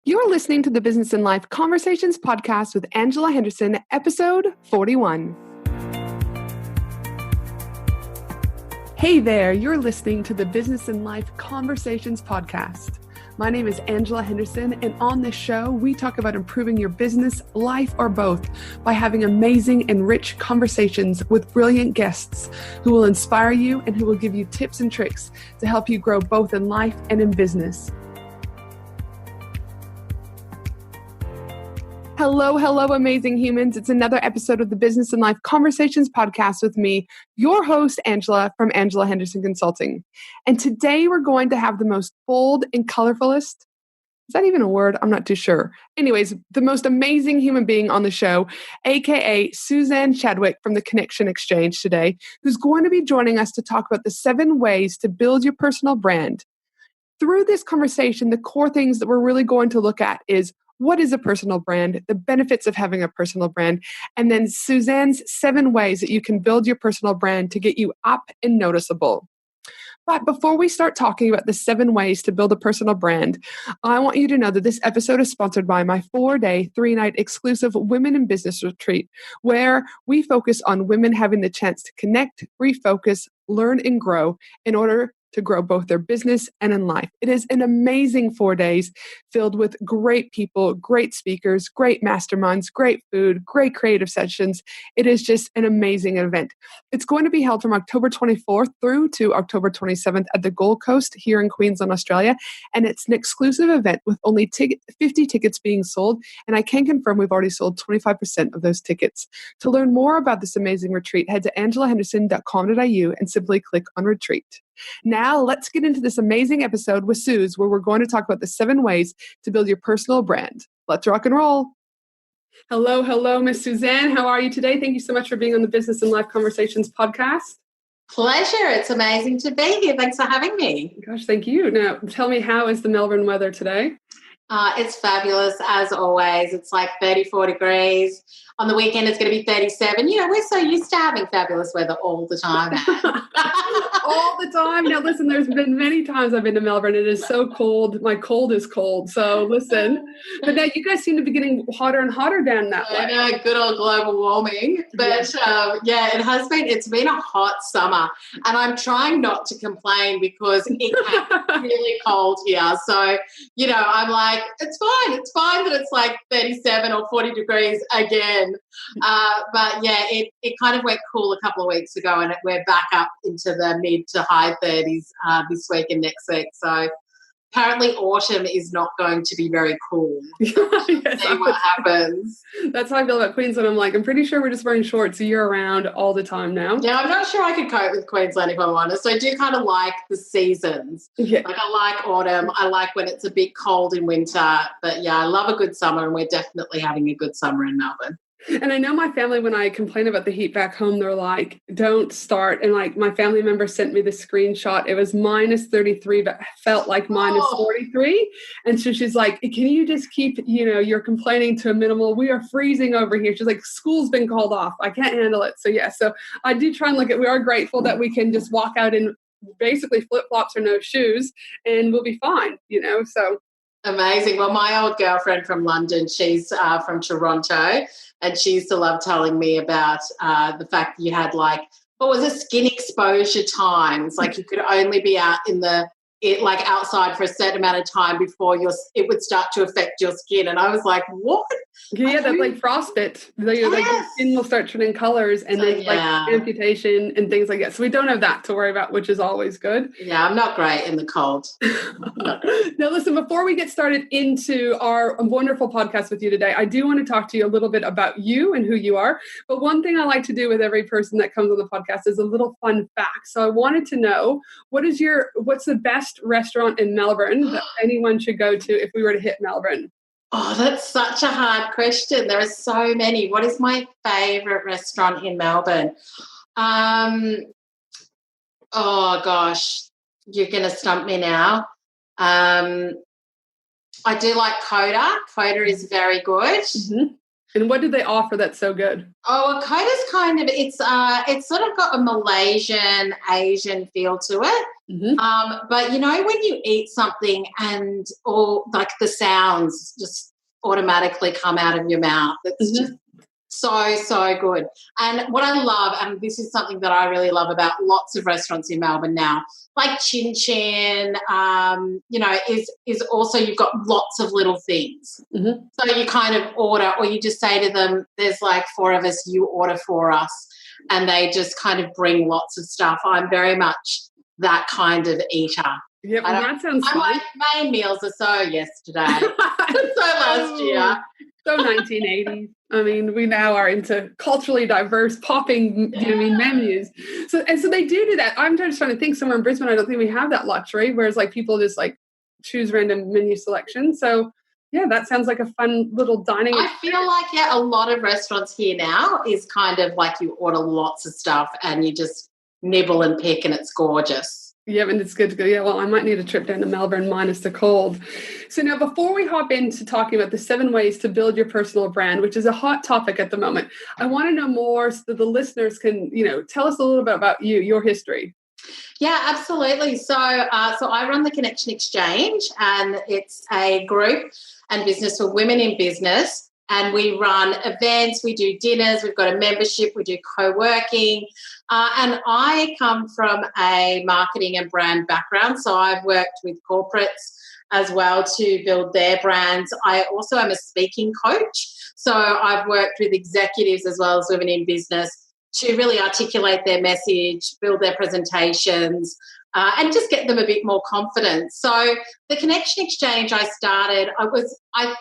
You're listening to the Business and Life Conversations podcast with Angela Henderson, episode 41. Hey there, you're listening to the Business and Life Conversations podcast. My name is Angela Henderson, and on this show, we talk about improving your business, life, or both by having amazing and rich conversations with brilliant guests who will inspire you and who will give you tips and tricks to help you grow both in life and in business. Hello, amazing humans. It's another episode of the Business and Life Conversations podcast with me, your host, Angela, from Angela Henderson Consulting. And today we're going to have the most bold and colorfulest, is that even a word? I'm not too sure. Anyways, the most amazing human being on the show, aka Suzanne Chadwick from the Connection Exchange today, who's going to be joining us to talk about the 7 ways to build your personal brand. Through this conversation, the core things that we're really going to look at is what is a personal brand, the benefits of having a personal brand, and then Suzanne's 7 ways that you can build your personal brand to get you up and noticeable. But before we start talking about the 7 ways to build a personal brand, I want you to know that this episode is sponsored by my 4-day, 3-night exclusive Women in Business retreat, where we focus on women having the chance to connect, refocus, learn, and grow in order to grow both their business and in life. It is an amazing 4 days filled with great people, great speakers, great masterminds, great food, great creative sessions. It is just an amazing event. It's going to be held from October 24th through to October 27th at the Gold Coast here in Queensland, Australia. And it's an exclusive event with only 50 tickets being sold. And I can confirm we've already sold 25% of those tickets. To learn more about this amazing retreat, head to angelahenderson.com.au and simply click on retreat. Now, let's get into this amazing episode with Suze, where we're going to talk about the 7 ways to build your personal brand. Let's rock and roll. Hello, Miss Suzanne. How are you today? Thank you so much for being on the Business and Life Conversations podcast. Pleasure. It's amazing to be here. Thanks for having me. Gosh, thank you. Now, tell me, how is the Melbourne weather today? It's fabulous, as always. It's like 34 degrees. On the weekend, it's going to be 37. You know, we're so used to having fabulous weather all the time. All the time. Now, listen, there's been many times I've been to Melbourne. It is so cold. My cold is cold. So listen. But now you guys seem to be getting hotter and hotter down that way. I know, good old global warming. But it's been a hot summer. And I'm trying not to complain because it's really cold here. So, you know, I'm like, it's fine. It's fine that it's like 37 or 40 degrees again. But yeah, it kind of went cool a couple of weeks ago, and we're back up into the mid to high 30s this week and next week. So apparently autumn is not going to be very cool. Yes, see what happens. That's how I feel about Queensland. I'm pretty sure we're just wearing shorts year-round all the time now. Yeah, I'm not sure I could cope with Queensland, if I'm honest. I do kind of like the seasons. Yeah. Like, I like autumn. I like when it's a bit cold in winter. But yeah, I love a good summer, and we're definitely having a good summer in Melbourne. And I know my family, when I complain about the heat back home, they're like, don't start. And like, my family member sent me the screenshot. It was minus 33, but felt like minus 43. And so she's like, can you just keep, you're complaining to a minimal? We are freezing over here. She's like, school's been called off. I can't handle it. So yeah, so I do try and we are grateful that we can just walk out in basically flip-flops or no shoes and we'll be fine, so. Amazing. Well, my old girlfriend from London, she's from Toronto, and she used to love telling me about the fact that you had skin exposure times, like you could only be out in outside for a certain amount of time before it would start to affect your skin. And I was like, what? Yeah, that's like frostbite. Your skin will start turning colors, and then amputation and things like that. So we don't have that to worry about, which is always good. Yeah, I'm not great in the cold. Now, listen, before we get started into our wonderful podcast with you today, I do want to talk to you a little bit about you and who you are. But one thing I like to do with every person that comes on the podcast is a little fun fact. So I wanted to know, what's the best restaurant in Melbourne that anyone should go to if we were to hit Melbourne? Oh, that's such a hard question. There are so many. What is my favourite restaurant in Melbourne? Oh, gosh, you're going to stump me now. I do like Coda. Coda is very good. Mm-hmm. And what did they offer that's so good? Oh, Kota's kind of, it's sort of got a Malaysian, Asian feel to it. But, you know, when you eat something and all like the sounds just automatically come out of your mouth, it's just so good. And what I love, and this is something that I really love about lots of restaurants in Melbourne now, like Chin Chin, you know, is also you've got lots of little things. So you kind of order, or you just say to them, there's like 4 of us, you order for us, and they just kind of bring lots of stuff. I'm very much that kind of eater. Yeah, well, that sounds fun. My main meals are so yesterday, so last year. So 1980s. I mean, we now are into culturally diverse popping, menus. So they do that. I'm just trying to think, somewhere in Brisbane, I don't think we have that luxury, whereas like people just like choose random menu selection. So yeah, that sounds like a fun little dining experience. I feel like, a lot of restaurants here now is kind of like you order lots of stuff and you just nibble and pick and it's gorgeous. Yeah, and it's good to go. Yeah, well, I might need a trip down to Melbourne minus the cold. So now before we hop into talking about the 7 ways to build your personal brand, which is a hot topic at the moment, I want to know more so that the listeners can, tell us a little bit about you, your history. Yeah, absolutely. So I run the Connection Exchange, and it's a group and business for women in business. And we run events, we do dinners, we've got a membership, we do co-working. And I come from a marketing and brand background, so I've worked with corporates as well to build their brands. I also am a speaking coach, so I've worked with executives as well as women in business to really articulate their message, build their presentations, and just get them a bit more confident. So the Connection Exchange I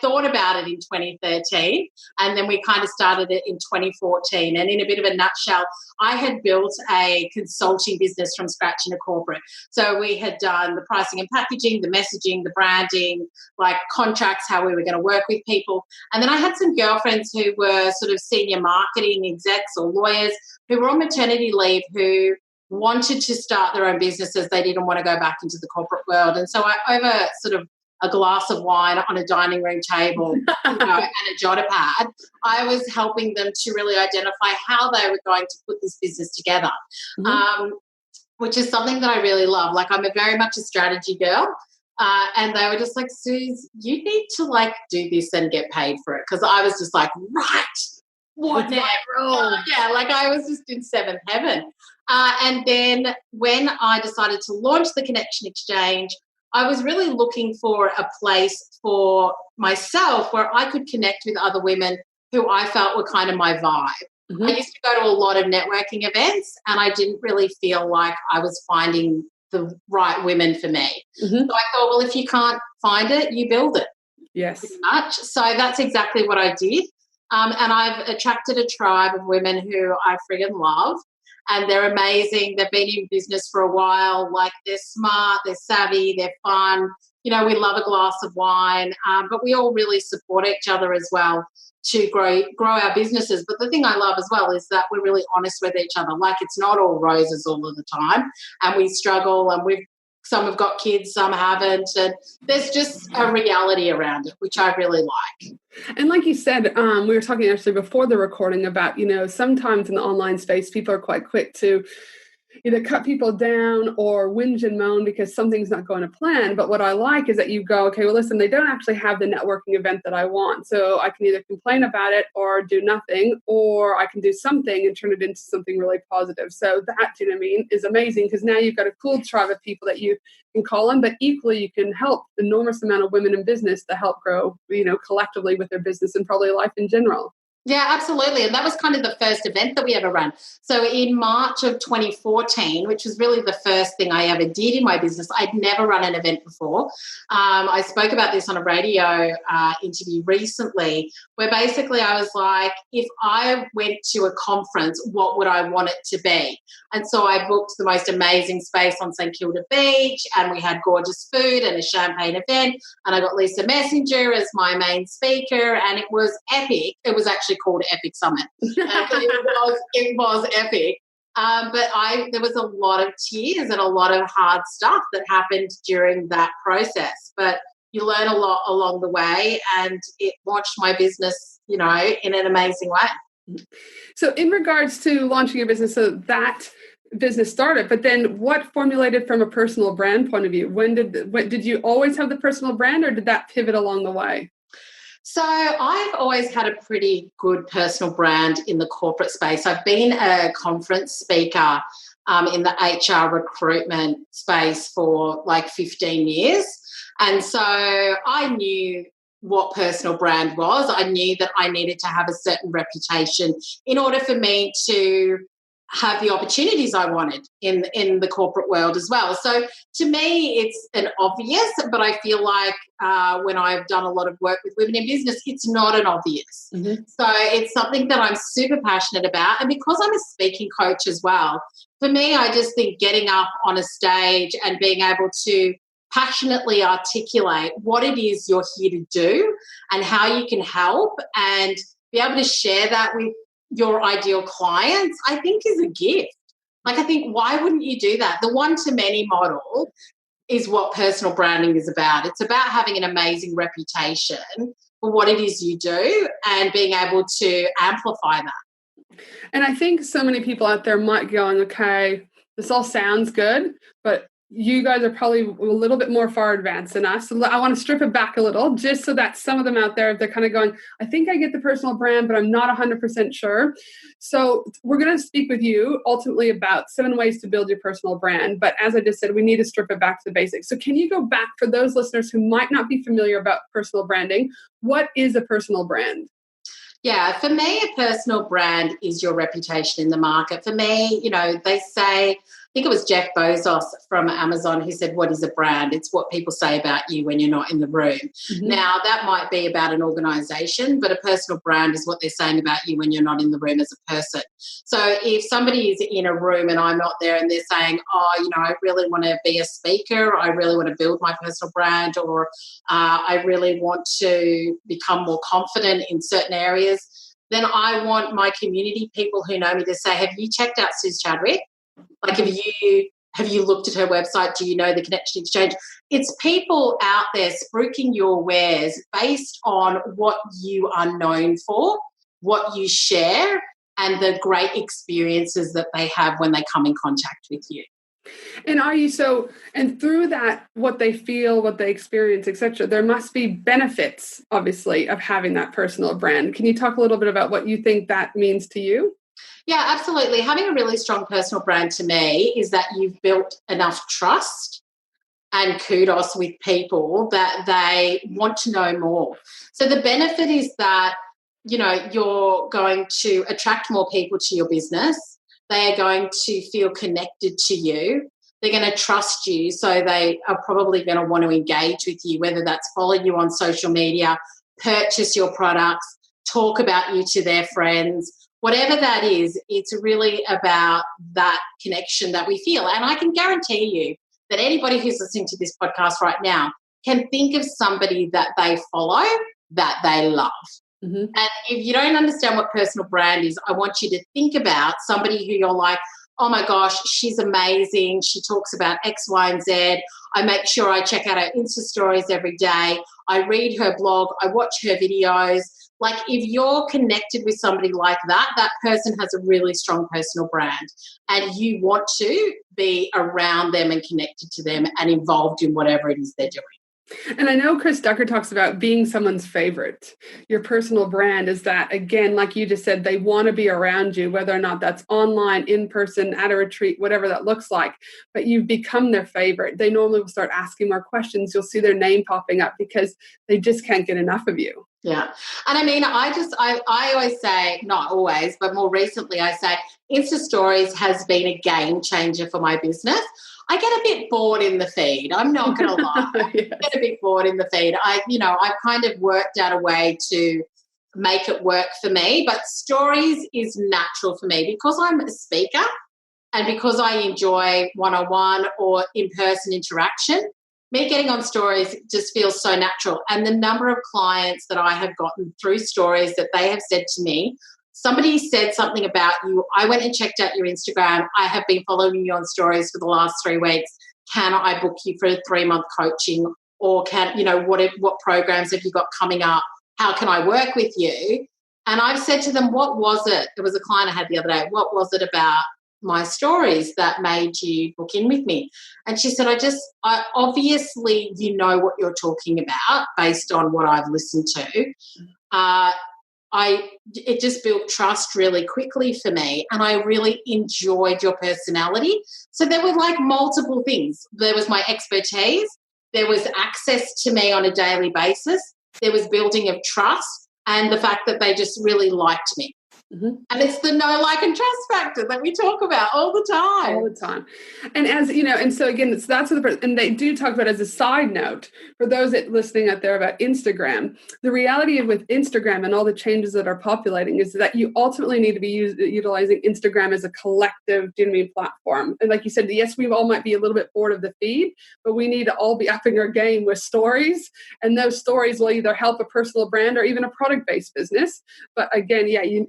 thought about it in 2013, and then we kind of started it in 2014. And in a bit of a nutshell, I had built a consulting business from scratch in a corporate. So we had done the pricing and packaging, the messaging, the branding, like contracts, how we were going to work with people. And then I had some girlfriends who were sort of senior marketing execs or lawyers who were on maternity leave who wanted to start their own businesses. They didn't want to go back into the corporate world. And so over sort of a glass of wine on a dining room table and a jotter pad, I was helping them to really identify how they were going to put this business together, which is something that I really love. Like, I'm very much a strategy girl. And they were just like, Suze, you need to like do this and get paid for it. Because I was just like, right, what now? Yeah, like I was just in seventh heaven. And then when I decided to launch the Connection Exchange, I was really looking for a place for myself where I could connect with other women who I felt were kind of my vibe. I used to go to a lot of networking events, and I didn't really feel like I was finding the right women for me. So I thought, well, if you can't find it, you build it. Yes. Pretty much. So that's exactly what I did. And I've attracted a tribe of women who I friggin' love. And they're amazing. They've been in business for a while. Like, they're smart, they're savvy, they're fun. We love a glass of wine, but we all really support each other as well to grow our businesses. But the thing I love as well is that we're really honest with each other. Like, it's not all roses all of the time, and we struggle, and some have got kids, some haven't, and there's just a reality around it, which I really like. And like you said, we were talking actually before the recording about, sometimes in the online space, people are quite quick to either cut people down or whinge and moan because something's not going to plan. But what I like is that you go, okay, well, listen, they don't actually have the networking event that I want. So I can either complain about it or do nothing, or I can do something and turn it into something really positive. So that, is amazing, because now you've got a cool tribe of people that you can call on, but equally you can help an enormous amount of women in business to help grow, collectively with their business and probably life in general. Yeah, absolutely. And that was kind of the first event that we ever ran. So in March of 2014, which was really the first thing I ever did in my business, I'd never run an event before. I spoke about this on a radio interview recently, where basically I was like, if I went to a conference, what would I want it to be? And so I booked the most amazing space on St Kilda Beach, and we had gorgeous food and a champagne event, and I got Lisa Messenger as my main speaker, and it was epic. It was actually called Epic Summit. It was epic. But there was a lot of tears and a lot of hard stuff that happened during that process. But you learn a lot along the way, and it launched my business in an amazing way. So in regards to launching your business, so that business started, but then what formulated from a personal brand point of view? When did you always have the personal brand, or did that pivot along the way? So I've always had a pretty good personal brand in the corporate space. I've been a conference speaker in the HR recruitment space for like 15 years. And so I knew what personal brand was. I knew that I needed to have a certain reputation in order for me to have the opportunities I wanted in the corporate world as well. So to me, it's an obvious, but I feel like when I've done a lot of work with women in business, it's not an obvious. Mm-hmm. So it's something that I'm super passionate about. And because I'm a speaking coach as well, for me, I just think getting up on a stage and being able to passionately articulate what it is you're here to do and how you can help and be able to share that with your ideal clients, I think is a gift. Like, I think, why wouldn't you do that? The one-to-many model is what personal branding is about. It's about having an amazing reputation for what it is you do and being able to amplify that. And I think so many people out there might be going, okay, this all sounds good, but you guys are probably a little bit more far advanced than us. So I want to strip it back a little just so that some of them out there, they're kind of going, I think I get the personal brand, but I'm not 100% sure. So we're going to speak with you ultimately about 7 ways to build your personal brand. But as I just said, we need to strip it back to the basics. So can you go back for those listeners who might not be familiar about personal branding? What is a personal brand? Yeah, for me, a personal brand is your reputation in the market. For me, they say, I think it was Jeff Bezos from Amazon who said, what is a brand? It's what people say about you when you're not in the room. Mm-hmm. Now, that might be about an organisation, but a personal brand is what they're saying about you when you're not in the room as a person. So if somebody is in a room and I'm not there and they're saying, I really want to be a speaker, I really want to build my personal brand, or I really want to become more confident in certain areas, then I want my community, people who know me, to say, have you checked out Suzanne Chadwick? Like, have you looked at her website? Do you know the Connection Exchange? It's people out there spruiking your wares based on what you are known for, what you share, and the great experiences that they have when they come in contact with you. And and through that, what they feel, what they experience, etc., there must be benefits, obviously, of having that personal brand. Can you talk a little bit about what you think that means to you? Yeah, absolutely. Having a really strong personal brand to me is that you've built enough trust and kudos with people that they want to know more. So the benefit is that, you're going to attract more people to your business. They are going to feel connected to you. They're going to trust you. So they are probably going to want to engage with you, whether that's follow you on social media, purchase your products, talk about you to their friends. Whatever that is, it's really about that connection that we feel. And I can guarantee you that anybody who's listening to this podcast right now can think of somebody that they follow that they love. Mm-hmm. And if you don't understand what personal brand is, I want you to think about somebody who you're like, oh my gosh, she's amazing. She talks about X, Y, and Z. I make sure I check out her Insta stories every day. I read her blog. I watch her videos. Like, if you're connected with somebody like that, that person has a really strong personal brand and you want to be around them and connected to them and involved in whatever it is they're doing. And I know Chris Ducker talks about being someone's favorite. Your personal brand is that, again, like you just said, they want to be around you, whether or not that's online, in person, at a retreat, whatever that looks like. But you've become their favorite. They normally will start asking more questions. You'll see their name popping up because they just can't get enough of you. Yeah. And I mean, I always say, not always, but more recently I say Insta Stories has been a game changer for my business. I get a bit bored in the feed. I'm not going to lie. Yes. I get a bit bored in the feed. I've kind of worked out a way to make it work for me, but stories is natural for me because I'm a speaker and because I enjoy one-on-one or in-person interaction. Me getting on stories just feels so natural. And the number of clients that I have gotten through stories that they have said to me, somebody said something about you. I went and checked out your Instagram. I have been following you on stories for the last 3 weeks. Can I book you for a 3-month coaching? Or what programs have you got coming up? How can I work with you? And I've said to them, what was it? There was a client I had the other day. What was it about my stories that made you book in with me? And she said, I obviously, you know what you're talking about based on what I've listened to. It just built trust really quickly for me, and I really enjoyed your personality. So there were like multiple things. There was my expertise, there was access to me on a daily basis, there was building of trust, and the fact that they just really liked me. Mm-hmm. And it's the know, like, and trust factor that we talk about all the time. All the time. And as you know, and so again, that's what and they do talk about as a side note for those that listening out there about Instagram. The reality with Instagram and all the changes that are populating is that you ultimately need to be utilizing Instagram as a collective platform. And like you said, yes, we all might be a little bit bored of the feed, but we need to all be upping our game with stories. And those stories will either help a personal brand or even a product-based business. But again,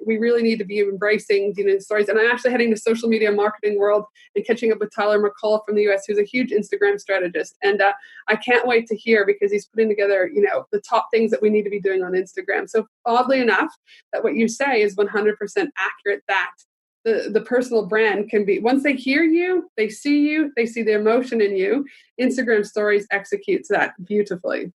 we really need to be embracing stories. And I'm actually heading to social media marketing world and catching up with Tyler McCall from the US, who's a huge Instagram strategist. And I can't wait to hear, because he's putting together, the top things that we need to be doing on Instagram. So oddly enough, that what you say is 100% accurate, that the personal brand can be, once they hear you, they see the emotion in you, Instagram stories executes that beautifully.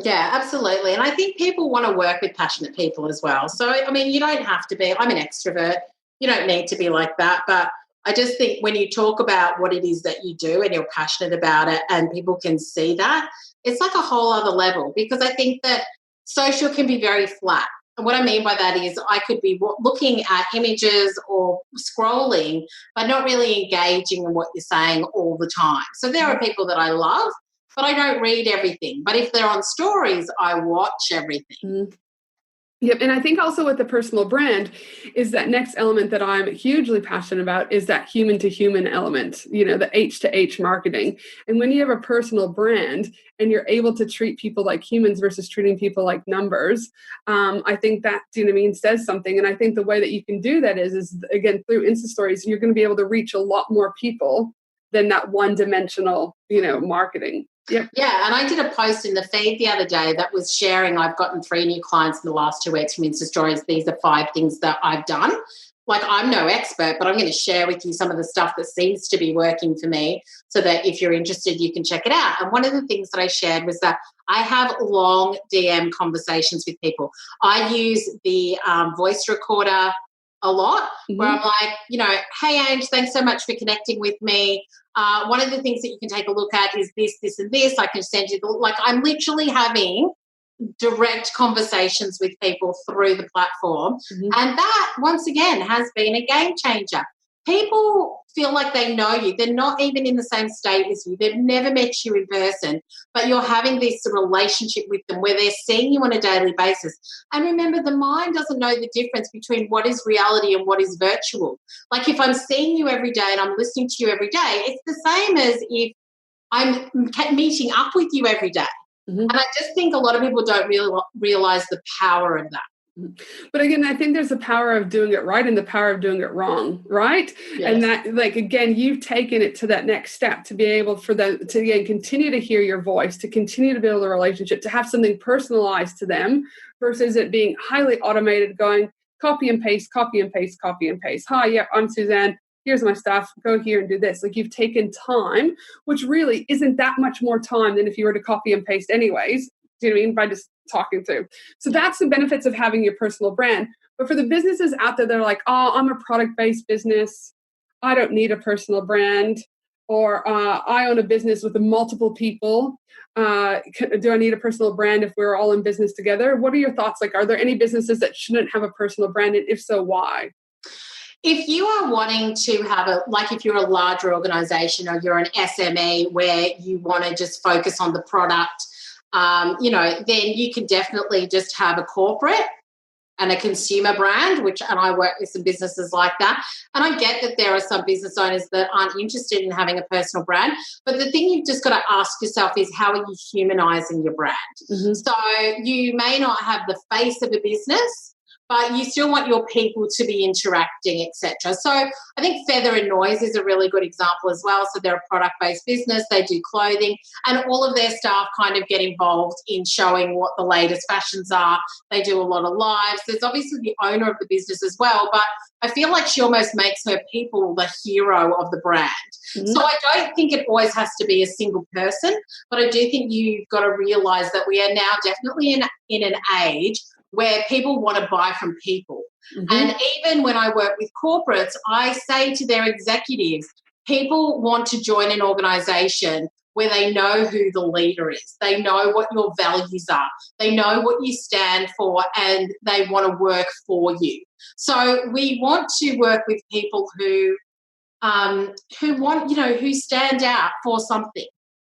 Yeah, absolutely. And I think people want to work with passionate people as well. So, I mean, you don't have to be, I'm an extrovert. You don't need to be like that. But I just think when you talk about what it is that you do and you're passionate about it and people can see that, it's like a whole other level, because I think that social can be very flat. And what I mean by that is I could be looking at images or scrolling, but not really engaging in what you're saying all the time. So there are people that I love, but I don't read everything. But if they're on stories, I watch everything. Mm-hmm. Yep. And I think also with the personal brand is that next element that I'm hugely passionate about is that human to human element, the H to H marketing. And when you have a personal brand and you're able to treat people like humans versus treating people like numbers, I think that, says something. And I think the way that you can do that is again, through Insta stories, you're going to be able to reach a lot more people than that one-dimensional, marketing. Yep. Yeah, and I did a post in the feed the other day that was sharing, I've gotten 3 new clients in the last 2 weeks from Insta Stories. These are 5 things that I've done. Like, I'm no expert, but I'm going to share with you some of the stuff that seems to be working for me so that if you're interested, you can check it out. And one of the things that I shared was that I have long DM conversations with people. I use the voice recorder a lot, where I'm like, hey, Ange, thanks so much for connecting with me. One of the things that you can take a look at is this, this, and this. I can send you I'm literally having direct conversations with people through the platform. Mm-hmm. And that, once again, has been a game changer. People feel like they know you. They're not even in the same state as you. They've never met you in person, but you're having this relationship with them where they're seeing you on a daily basis. And remember, the mind doesn't know the difference between what is reality and what is virtual. Like, if I'm seeing you every day and I'm listening to you every day, it's the same as if I'm meeting up with you every day. Mm-hmm. And I just think a lot of people don't really realize the power of that. But again, I think there's the power of doing it right and the power of doing it wrong, right? Yes. And that, again, you've taken it to that next step to be able for them to, again, continue to hear your voice, to continue to build a relationship, to have something personalized to them versus it being highly automated, going copy and paste, copy and paste, copy and paste. Hi, yeah, I'm Suzanne. Here's my stuff. Go here and do this. Like, you've taken time, which really isn't that much more time than if you were to copy and paste anyways. Do you know what I mean? By just talking through. So that's the benefits of having your personal brand. But for the businesses out there that are like, oh, I'm a product-based business, I don't need a personal brand, or I own a business with multiple people. Do I need a personal brand if we're all in business together? What are your thoughts? Like, are there any businesses that shouldn't have a personal brand? And if so, why? If you are wanting to have if you're a larger organization or you're an SME where you want to just focus on the product, then you can definitely just have a corporate and a consumer brand, and I work with some businesses like that. And I get that there are some business owners that aren't interested in having a personal brand. But the thing you've just got to ask yourself is, how are you humanizing your brand? Mm-hmm. So you may not have the face of a business, but you still want your people to be interacting, etc. So I think Feather and Noise is a really good example as well. So they're a product-based business. They do clothing, and all of their staff kind of get involved in showing what the latest fashions are. They do a lot of lives. There's obviously the owner of the business as well, but I feel like she almost makes her people the hero of the brand. Mm-hmm. So I don't think it always has to be a single person, but I do think you've got to realise that we are now definitely in an age where people want to buy from people. Mm-hmm. And even when I work with corporates, I say to their executives, people want to join an organisation where they know who the leader is. They know what your values are. They know what you stand for, and they want to work for you. So we want to work with people who want, who stand out for something.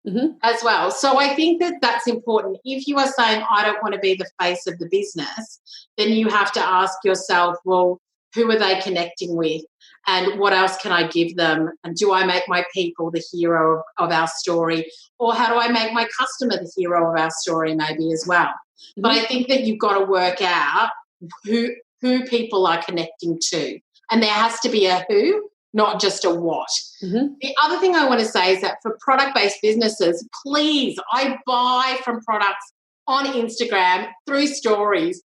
Mm-hmm. As well. So I think that that's important. If you are saying, I don't want to be the face of the business, then you have to ask yourself, well, who are they connecting with and what else can I give them? And do I make my people the hero of our story? Or how do I make my customer the hero of our story maybe as well? Mm-hmm. But I think that you've got to work out who people are connecting to. And there has to be a who, not just a what. Mm-hmm. The other thing I want to say is that for product-based businesses, please, I buy from products on Instagram through stories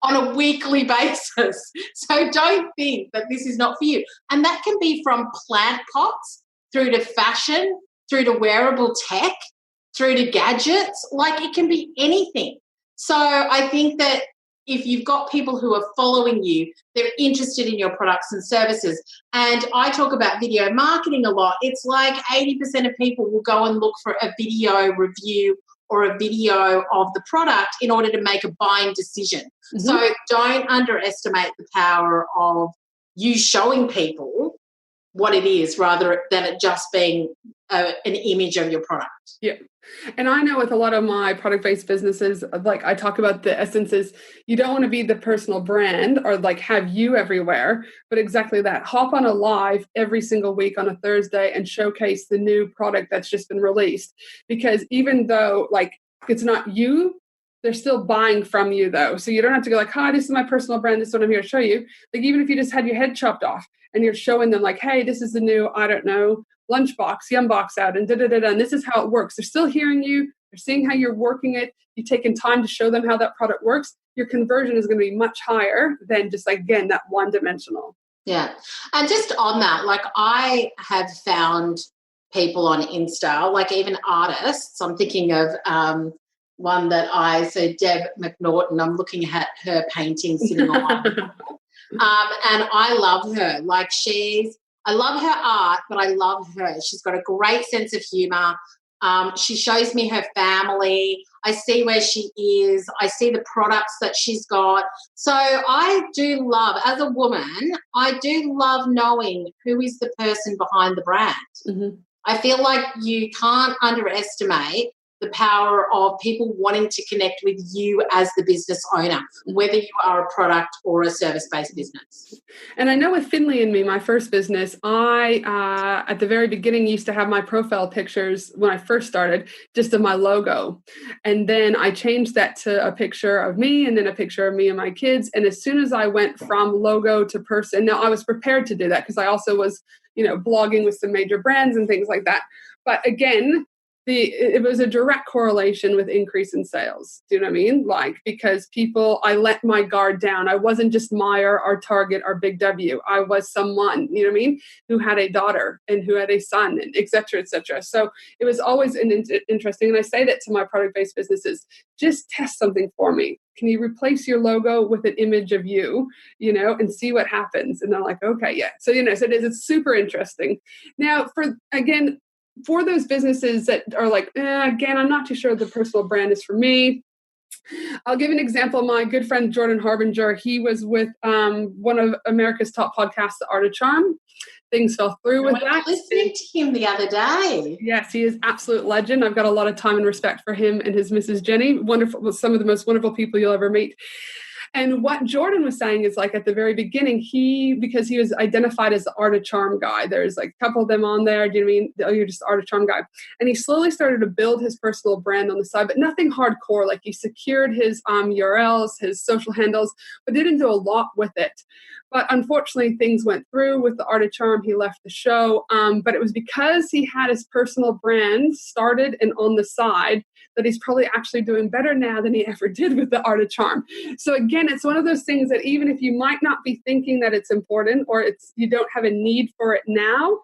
on a weekly basis. So don't think that this is not for you. And that can be from plant pots through to fashion, through to wearable tech, through to gadgets. Like, it can be anything. So I think that if you've got people who are following you, they're interested in your products and services. And I talk about video marketing a lot. It's like 80% of people will go and look for a video review or a video of the product in order to make a buying decision. Mm-hmm. So don't underestimate the power of you showing people what it is rather than it just being an image of your product. Yeah. And I know with a lot of my product-based businesses, like I talk about the essence is you don't want to be the personal brand or like have you everywhere, but exactly that. Hop on a live every single week on a Thursday and showcase the new product that's just been released. Because even though like it's not you, they're still buying from you though. So you don't have to go like, hi, this is my personal brand. This is what I'm here to show you. Like even if you just had your head chopped off and you're showing them like, hey, this is the new, I don't know, lunchbox, Yumbox out, and da-da-da-da, and this is how it works. They're still hearing you. They're seeing how you're working it. You've taken time to show them how that product works. Your conversion is going to be much higher than just, like, again, that one-dimensional. Yeah. And just on that, like I have found people on Insta, like even artists. I'm thinking of one that so Deb McNaughton, I'm looking at her painting sitting on my wall. And I love her. Like I love her art, but I love her. She's got a great sense of humour. She shows me her family. I see where she is. I see the products that she's got. So I do love, as a woman, I do love knowing who is the person behind the brand. Mm-hmm. I feel like you can't underestimate the power of people wanting to connect with you as the business owner, whether you are a product or a service-based business. And I know with Finley and Me, my first business, I, at the very beginning, used to have my profile pictures when I first started, just of my logo. And then I changed that to a picture of me and then a picture of me and my kids. And as soon as I went from logo to person, now I was prepared to do that because I also was, blogging with some major brands and things like that. But again, it was a direct correlation with increase in sales. Do you know what I mean? Like, because I let my guard down. I wasn't just Meijer, our Target, our Big W. I was someone, you know what I mean, who had a daughter and who had a son, and et cetera, et cetera. So it was always interesting. And I say that to my product-based businesses, just test something for me. Can you replace your logo with an image of you, and see what happens? And they're like, okay, yeah. So, so it's super interesting. Now, for those businesses that are like, again, I'm not too sure the personal brand is for me. I'll give an example. My good friend, Jordan Harbinger, he was with one of America's top podcasts, The Art of Charm. Things fell through with that. I was listening to him the other day. Yes, he is absolute legend. I've got a lot of time and respect for him and his Mrs. Jenny. Wonderful, some of the most wonderful people you'll ever meet. And what Jordan was saying is like at the very beginning, because he was identified as the Art of Charm guy, there's like a couple of them on there. Do you know what I mean? Oh, you're just the Art of Charm guy. And he slowly started to build his personal brand on the side, but nothing hardcore. Like he secured his URLs, his social handles, but didn't do a lot with it. But unfortunately, things went through with the Art of Charm. He left the show. But it was because he had his personal brand started and on the side that he's probably actually doing better now than he ever did with the Art of Charm. So again, it's one of those things that even if you might not be thinking that it's important or you don't have a need for it now,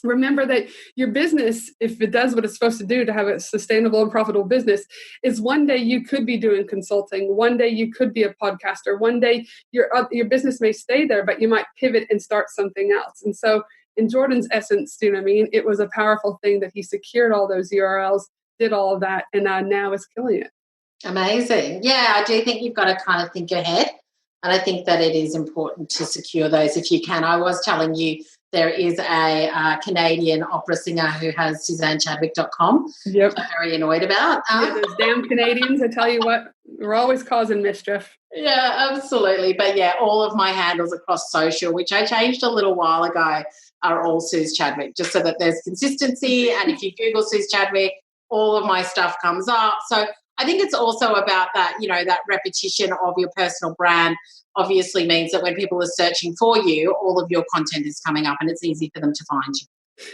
remember that your business, if it does what it's supposed to do to have a sustainable and profitable business, is one day you could be doing consulting. One day you could be a podcaster. One day your business may stay there, but you might pivot and start something else. And so in Jordan's essence, do you know what I mean? It was a powerful thing that he secured all those URLs, did all of that, and now is killing it. Amazing. Yeah, I do think you've got to kind of think ahead. And I think that it is important to secure those if you can. I was telling you there is a Canadian opera singer who has SuzanneChadwick.com. Yep. I'm very annoyed about. Yeah, those damn Canadians, I tell you what, we're always causing mischief. Yeah, absolutely. But yeah, all of my handles across social, which I changed a little while ago, are all Suz Chadwick, just so that there's consistency. And if you Google Suz Chadwick, all of my stuff comes up. So I think it's also about that, that repetition of your personal brand obviously means that when people are searching for you, all of your content is coming up and it's easy for them to find you.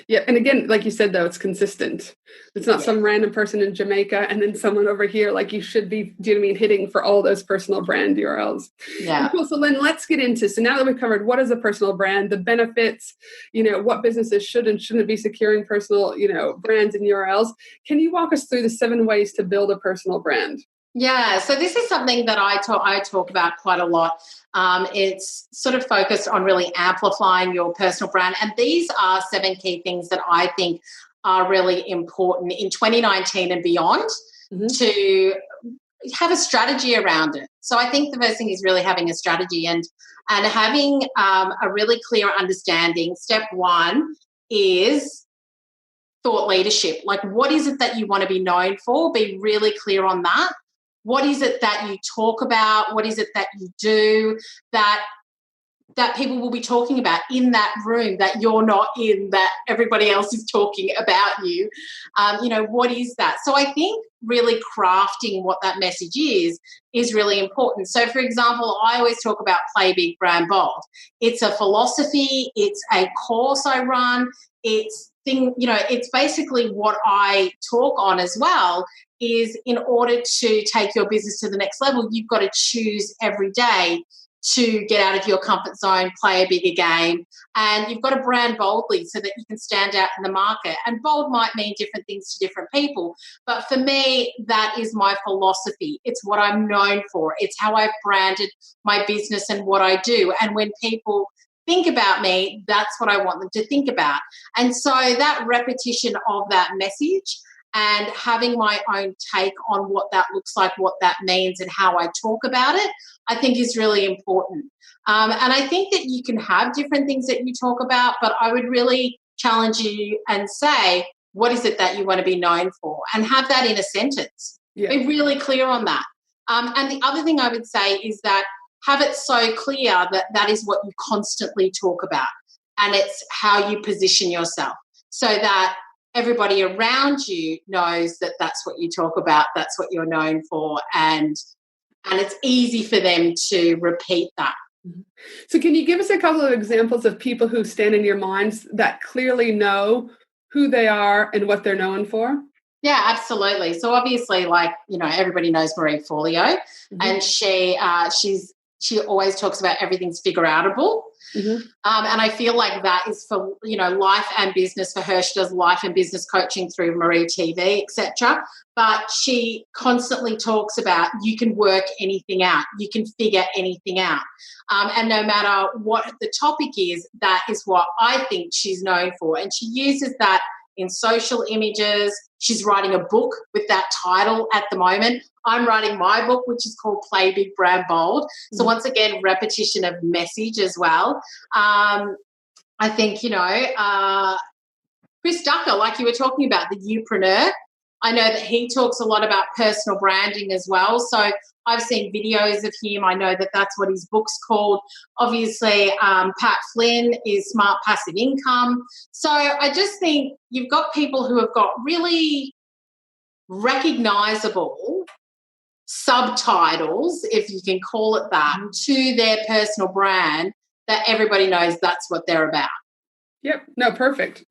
Yeah. And again, like you said, though, it's consistent. It's not some random person in Jamaica and then someone over here. Like you should be, do you know what I mean, hitting for all those personal brand URLs. Yeah. Cool. So Lynn, let's get into, so now that we've covered what is a personal brand, the benefits, what businesses should and shouldn't be securing personal, brands and URLs. Can you walk us through the 7 ways to build a personal brand? Yeah, so this is something that I talk about quite a lot. It's sort of focused on really amplifying your personal brand. And these are 7 key things that I think are really important in 2019 and beyond to have a strategy around it. So I think the first thing is really having a strategy and having a really clear understanding. Step 1 is thought leadership. Like, what is it that you want to be known for? Be really clear on that. What is it that you talk about? What is it that you do that people will be talking about in that room that you're not in, that everybody else is talking about you? What is that? So I think really crafting what that message is really important. So, for example, I always talk about Play Big, Brand Bold. It's a philosophy. It's a course I run. It's basically what I talk on as well. Is in order to take your business to the next level, you've got to choose every day to get out of your comfort zone, play a bigger game, and you've got to brand boldly so that you can stand out in the market. And bold might mean different things to different people, but for me, that is my philosophy. It's what I'm known for. It's how I've branded my business and what I do. And when people think about me, that's what I want them to think about. And so that repetition of that message and having my own take on what that looks like, what that means, and how I talk about it, I think is really important. And I think that you can have different things that you talk about, but I would really challenge you and say, what is it that you want to be known for? And have that in a sentence. Yeah. Be really clear on that. And the other thing I would say is that have it so clear that that is what you constantly talk about, and it's how you position yourself so that everybody around you knows that that's what you talk about, that's what you're known for, and it's easy for them to repeat that. So can you give us a couple of examples of people who stand in your minds that clearly know who they are and what they're known for? Yeah, absolutely. So obviously, everybody knows Marie Forleo, and she always talks about everything's figure-outable. And I feel like that is for, life and business for her. She does life and business coaching through Marie TV, etc. But she constantly talks about you can work anything out. You can figure anything out. And no matter what the topic is, that is what I think she's known for. And she uses that in social images. She's writing a book with that title at the moment. I'm writing my book, which is called Play Big, Brand Bold. So once again, repetition of message as well. I think, Chris Ducker, like you were talking about, the youpreneur, I know that he talks a lot about personal branding as well. So I've seen videos of him. I know that that's what his book's called. Obviously, Pat Flynn is Smart Passive Income. So I just think you've got people who have got really recognizable subtitles, if you can call it that, to their personal brand that everybody knows that's what they're about. Yep. No, perfect.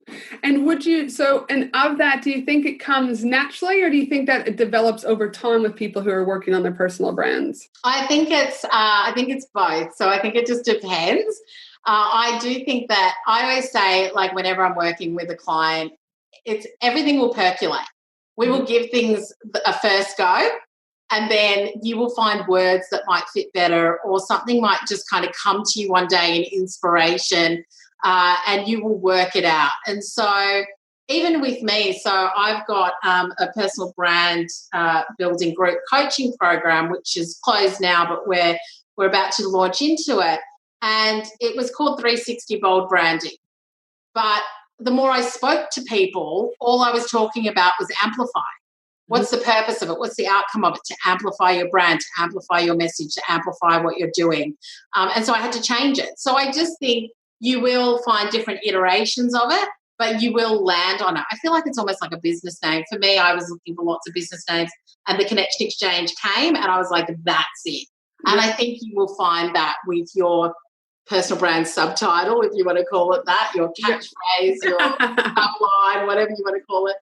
And and of that, do you think it comes naturally, or do you think that it develops over time with people who are working on their personal brands? I think it's both. So I think it just depends. I do think that I always say, like, whenever I'm working with a client, it's everything will percolate. We will give things a first go, and then you will find words that might fit better, or something might just kind of come to you one day in inspiration. And you will work it out. And so even with me, so I've got a personal brand building group coaching program, which is closed now, but we're about to launch into it. And it was called 360 Bold Branding. But the more I spoke to people, all I was talking about was amplify. What's the purpose of it? What's the outcome of it? To amplify your brand, to amplify your message, to amplify what you're doing. And so I had to change it. So I just think you will find different iterations of it, but you will land on it. I feel like it's almost like a business name. For me, I was looking for lots of business names, and the Connection Exchange came, and I was like, that's it. And I think you will find that with your personal brand subtitle, if you want to call it that, your catchphrase, your upline, whatever you want to call it,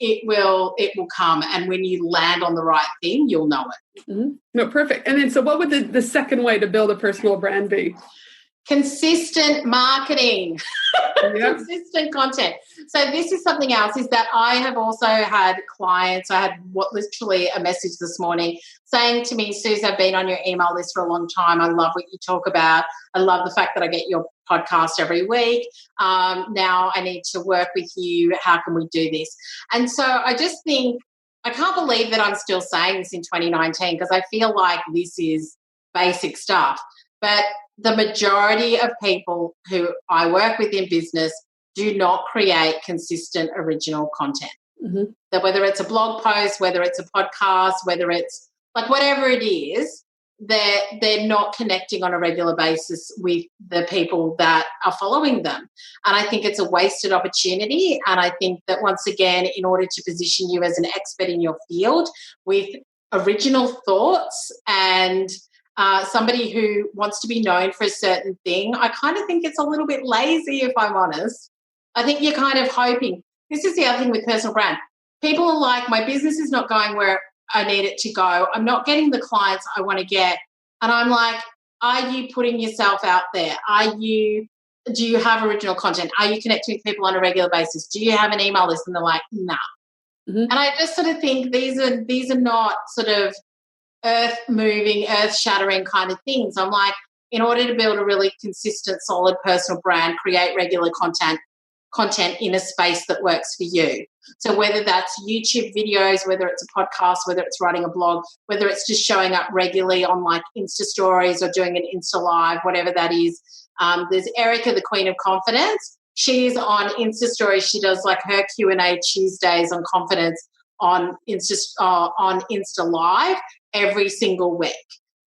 it will come. And when you land on the right thing, you'll know it. Mm-hmm. No, perfect. And then, so what would the second way to build a personal brand be? Consistent marketing, consistent content. So this is something else, is that I have also had clients. I had literally a message this morning saying to me, Suze, I've been on your email list for a long time. I love what you talk about. I love the fact that I get your podcast every week. Now I need to work with you. How can we do this? And so I just think, I can't believe that I'm still saying this in 2019, because I feel like this is basic stuff. But the majority of people who I work with in business do not create consistent original content. Mm-hmm. That whether it's a blog post, whether it's a podcast, whether it's like whatever it is, they're not connecting on a regular basis with the people that are following them. And I think it's a wasted opportunity. And I think that, once again, in order to position you as an expert in your field with original thoughts and somebody who wants to be known for a certain thing, I kind of think it's a little bit lazy, if I'm honest. I think you're kind of hoping. This is the other thing with personal brand. People are like, my business is not going where I need it to go. I'm not getting the clients I want to get. And I'm like, are you putting yourself out there? Do you have original content? Are you connecting with people on a regular basis? Do you have an email list? And they're like, nah. Mm-hmm. And I just sort of think these are not sort of earth-moving, earth-shattering kind of things. I'm like, in order to build a really consistent, solid personal brand, create regular content in a space that works for you. So whether that's YouTube videos, whether it's a podcast, whether it's writing a blog, whether it's just showing up regularly on like Insta stories or doing an Insta live, whatever that is. There's Erica, the Queen of Confidence. She's on Insta stories. She does like her Q&A Tuesdays on confidence on Insta Live every single week.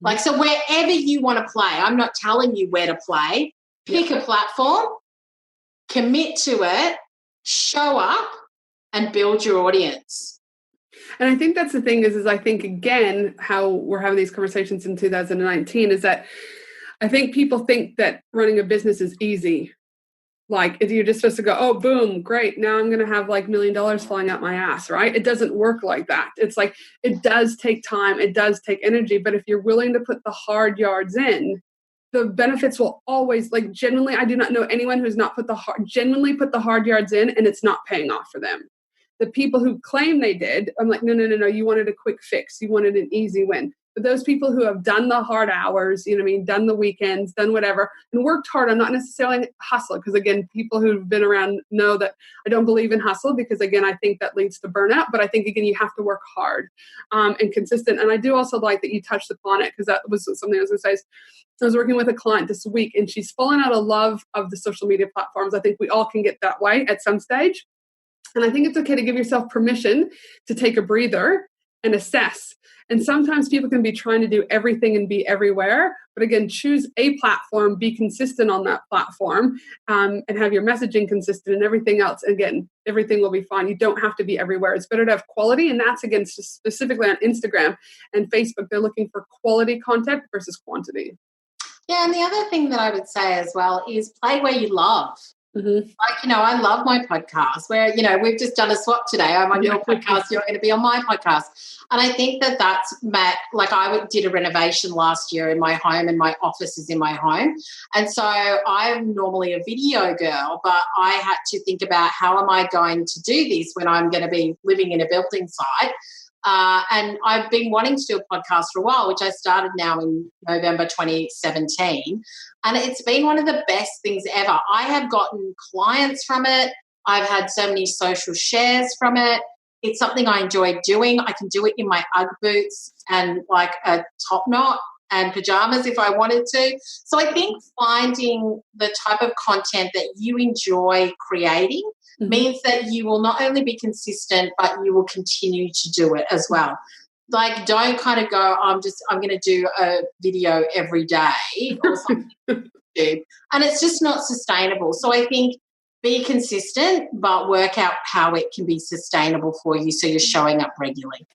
Like, so wherever you want to play, I'm not telling you where to play. Pick a platform, commit to it, show up, and build your audience. And I think that's the thing is I think, again, how we're having these conversations in 2019 is that I think people think that running a business is easy. Like, you're just supposed to go, oh, boom, great. Now I'm going to have like $1 million flying out my ass, right? It doesn't work like that. It's like, it does take time. It does take energy. But if you're willing to put the hard yards in, the benefits will always, like, genuinely, I do not know anyone who's not genuinely put the hard yards in and it's not paying off for them. The people who claim they did, I'm like, no, you wanted a quick fix. You wanted an easy win. But those people who have done the hard hours, you know what I mean, done the weekends, done whatever, and worked hard, I'm not necessarily hustle, because again, people who've been around know that I don't believe in hustle, because again, I think that leads to burnout. But I think, again, you have to work hard and consistent. And I do also like that you touched upon it, because that was something I was going to say. I was working with a client this week, and she's fallen out of love of the social media platforms. I think we all can get that way at some stage. And I think it's okay to give yourself permission to take a breather and assess. And sometimes people can be trying to do everything and be everywhere. But again, choose a platform, be consistent on that platform, and have your messaging consistent and everything else. Again, everything will be fine. You don't have to be everywhere. It's better to have quality. And that's, again, specifically on Instagram and Facebook. They're looking for quality content versus quantity. Yeah, and the other thing that I would say as well is play where you love. Mm-hmm. Like, I love my podcast where, we've just done a swap today. I'm on your podcast, you're going to be on my podcast. And I think that that's like did a renovation last year in my home, and my office is in my home. And so I'm normally a video girl, but I had to think about how am I going to do this when I'm going to be living in a building site. And I've been wanting to do a podcast for a while, which I started now in November 2017. And it's been one of the best things ever. I have gotten clients from it. I've had so many social shares from it. It's something I enjoy doing. I can do it in my Ugg boots and like a top knot and pajamas if I wanted to. So I think finding the type of content that you enjoy creating means that you will not only be consistent, but you will continue to do it as well. Like, don't kind of go, I'm going to do a video every day or something. And it's just not sustainable. So I think be consistent, but work out how it can be sustainable for you so you're showing up regularly.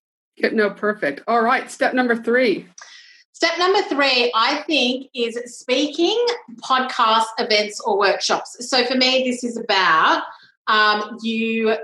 No, perfect. All right. Step number 3. Step number 3, I think, is speaking, podcasts, events, or workshops. So for me, this is about you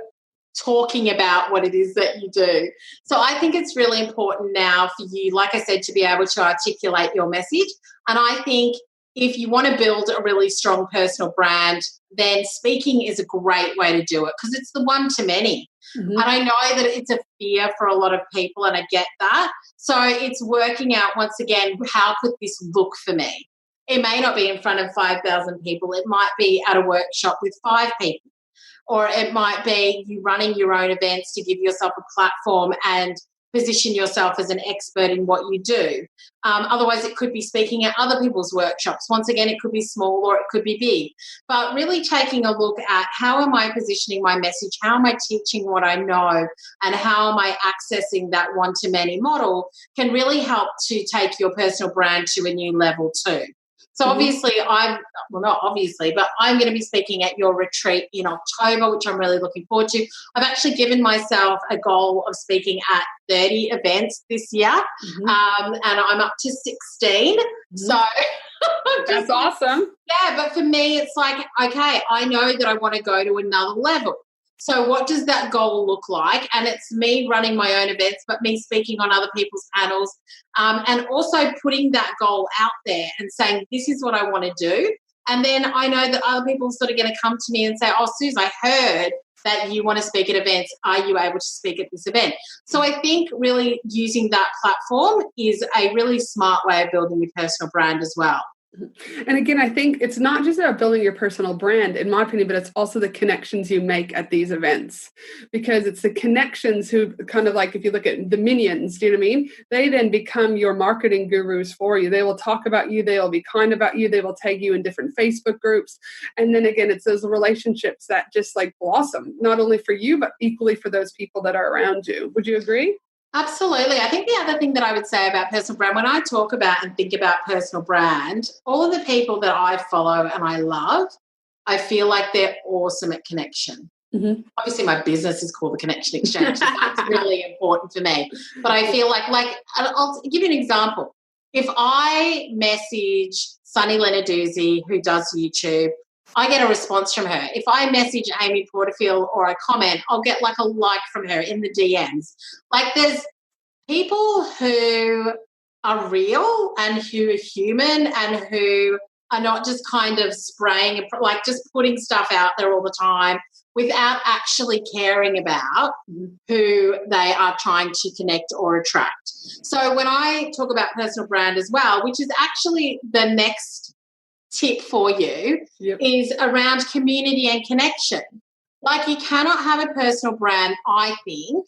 talking about what it is that you do. So I think it's really important now for you, like I said, to be able to articulate your message. And I think if you want to build a really strong personal brand, then speaking is a great way to do it because it's the one to many. Mm-hmm. And I know that it's a fear for a lot of people, and I get that. So it's working out, once again, how could this look for me? It may not be in front of 5,000 people. It might be at a workshop with 5 people. Or it might be you running your own events to give yourself a platform and position yourself as an expert in what you do. Otherwise, it could be speaking at other people's workshops. Once again, it could be small or it could be big. But really taking a look at how am I positioning my message, how am I teaching what I know, and how am I accessing that one-to-many model can really help to take your personal brand to a new level too. So obviously not obviously, but I'm going to be speaking at your retreat in October, which I'm really looking forward to. I've actually given myself a goal of speaking at 30 events this year, and I'm up to 16. So that's awesome. Yeah, but for me, it's like, okay, I know that I want to go to another level. So what does that goal look like? And it's me running my own events, but me speaking on other people's panels, and also putting that goal out there and saying, this is what I want to do. And then I know that other people are sort of going to come to me and say, oh, Suze, I heard that you want to speak at events. Are you able to speak at this event? So I think really using that platform is a really smart way of building your personal brand as well. And again, I think it's not just about building your personal brand, in my opinion, but it's also the connections you make at these events, because it's the connections who kind of like, if you look at the minions, do you know what I mean? They then become your marketing gurus for you. They will talk about you. They will be kind about you. They will tag you in different Facebook groups. And then again, it's those relationships that just like blossom, not only for you, but equally for those people that are around you. Would you agree? Absolutely. I think the other thing that I would say about personal brand, when I talk about and think about personal brand, all of the people that I follow and I love, I feel like they're awesome at connection. Mm-hmm. Obviously, my business is called the Connection Exchange. So that's really important for me. But I feel like I'll give you an example. If I message Sunny Lenarduzzi, who does YouTube, I get a response from her. If I message Amy Porterfield or I comment, I'll get like a like from her in the DMs. Like, there's people who are real and who are human and who are not just kind of spraying, like just putting stuff out there all the time without actually caring about who they are trying to connect or attract. So when I talk about personal brand as well, which is actually the next tip for you, is around community and connection. Like, you cannot have a personal brand, I think,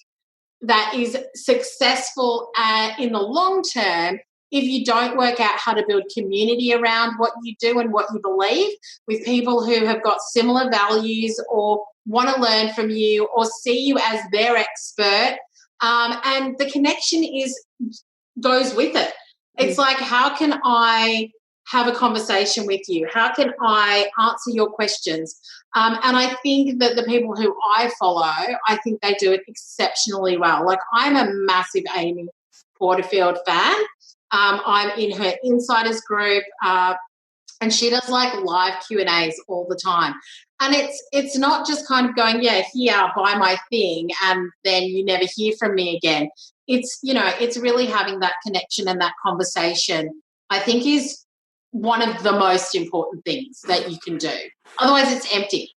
that is successful in the long term if you don't work out how to build community around what you do and what you believe with people who have got similar values or want to learn from you or see you as their expert. And the connection goes with it. It's like, how can I have a conversation with you? How can I answer your questions? And I think that the people who I follow, I think they do it exceptionally well. Like, I'm a massive Amy Porterfield fan. I'm in her insiders group, and she does like live Q&As all the time. And it's not just kind of going, yeah, here, buy my thing, and then you never hear from me again. It's, it's really having that connection and that conversation, I think, is one of the most important things that you can do. Otherwise, it's empty.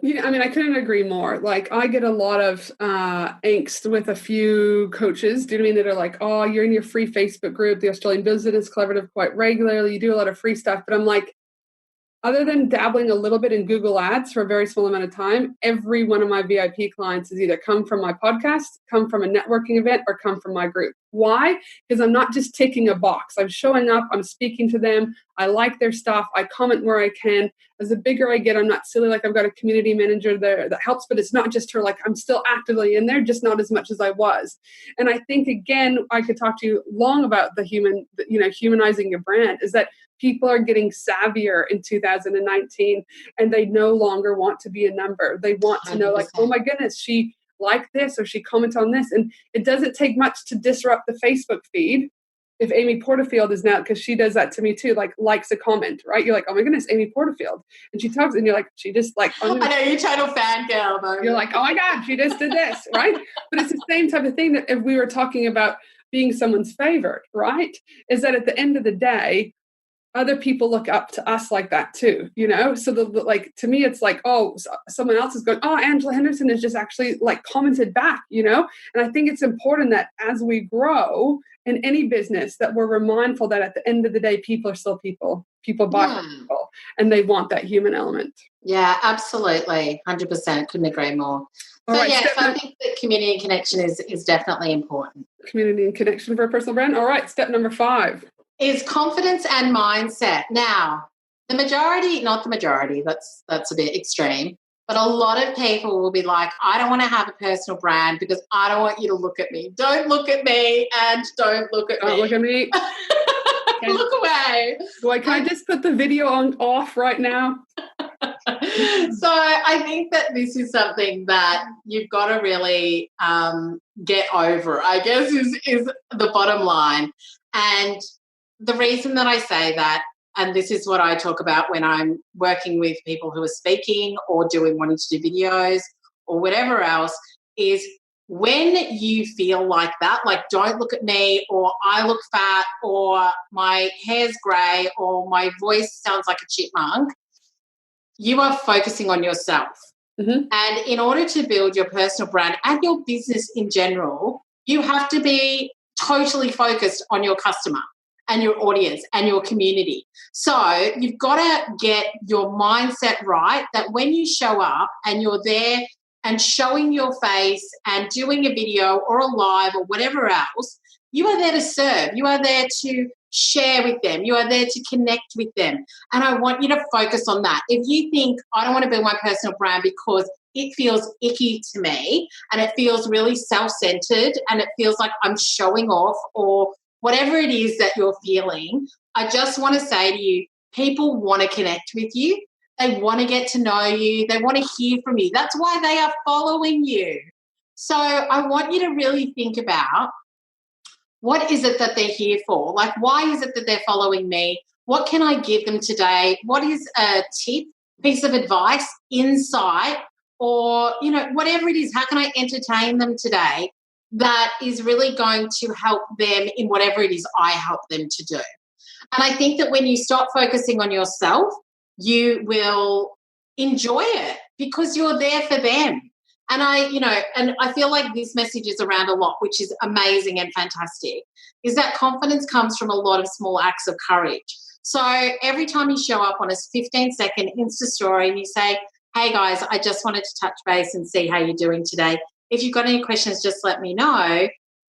Yeah, I mean, I couldn't agree more. Like, I get a lot of angst with a few coaches, do you know what I mean, that are like, oh, you're in your free Facebook group, the Australian Business Collaborative, quite regularly. You do a lot of free stuff. But I'm like, other than dabbling a little bit in Google Ads for a very small amount of time, every one of my VIP clients has either come from my podcast, come from a networking event, or come from my group. Why? Because I'm not just ticking a box. I'm showing up, I'm speaking to them, I like their stuff, I comment where I can. As the bigger I get, I'm not silly like I've got a community manager there that helps, but it's not just her. Like, I'm still actively in there, just not as much as I was. And I think, again, I could talk to you long about humanizing your brand, is that people are getting savvier in 2019, and they no longer want to be a number. They want to know, like, oh my goodness, she liked this or she commented on this. And it doesn't take much to disrupt the Facebook feed. If Amy Porterfield is now, because she does that to me too, like, likes a comment, right? You're like, oh my goodness, Amy Porterfield. And she talks, and you're like, she just like, I know, you're total fangirl though. You're like, oh my God, she just did this, right? But it's the same type of thing that if we were talking about being someone's favorite, right? Is that at the end of the day, other people look up to us like that too, So like, to me, it's like, oh, someone else is going, oh, Angela Henderson has just actually like commented back, And I think it's important that as we grow in any business, that we're mindful that at the end of the day, people are still people. People buy from people, and they want that human element. Yeah, absolutely. 100%. Couldn't agree more. So, yes, I think that community and connection is definitely important. Community and connection for a personal brand. All right, step number 5. Is confidence and mindset. Now, not the majority, that's a bit extreme, but a lot of people will be like, I don't want to have a personal brand because I don't want you to look at me. Don't look at me, and don't look at me. Don't look at me. Look away. Can I just put the video on off right now? So I think that this is something that you've got to really get over, I guess, is the bottom line. And the reason that I say that, and this is what I talk about when I'm working with people who are speaking or wanting to do videos or whatever else, is when you feel like that, like, don't look at me, or I look fat, or my hair's grey, or my voice sounds like a chipmunk, you are focusing on yourself. Mm-hmm. And in order to build your personal brand and your business in general, you have to be totally focused on your customer and your audience and your community. So you've got to get your mindset right, that when you show up and you're there and showing your face and doing a video or a live or whatever else, you are there to serve. You are there to share with them. You are there to connect with them. And I want you to focus on that. If you think, I don't want to build my personal brand because it feels icky to me and it feels really self-centered and it feels like I'm showing off, or whatever it is that you're feeling, I just want to say to you, people want to connect with you. They want to get to know you. They want to hear from you. That's why they are following you. So I want you to really think about, what is it that they're here for? Like, why is it that they're following me? What can I give them today? What is a tip, piece of advice, insight, or, whatever it is? How can I entertain them today that is really going to help them in whatever it is I help them to do? And I think that when you stop focusing on yourself, you will enjoy it because you're there for them. And I feel like this message is around a lot, which is amazing and fantastic, is that confidence comes from a lot of small acts of courage. So every time you show up on a 15-second Insta story and you say, hey guys, I just wanted to touch base and see how you're doing today. If you've got any questions, just let me know.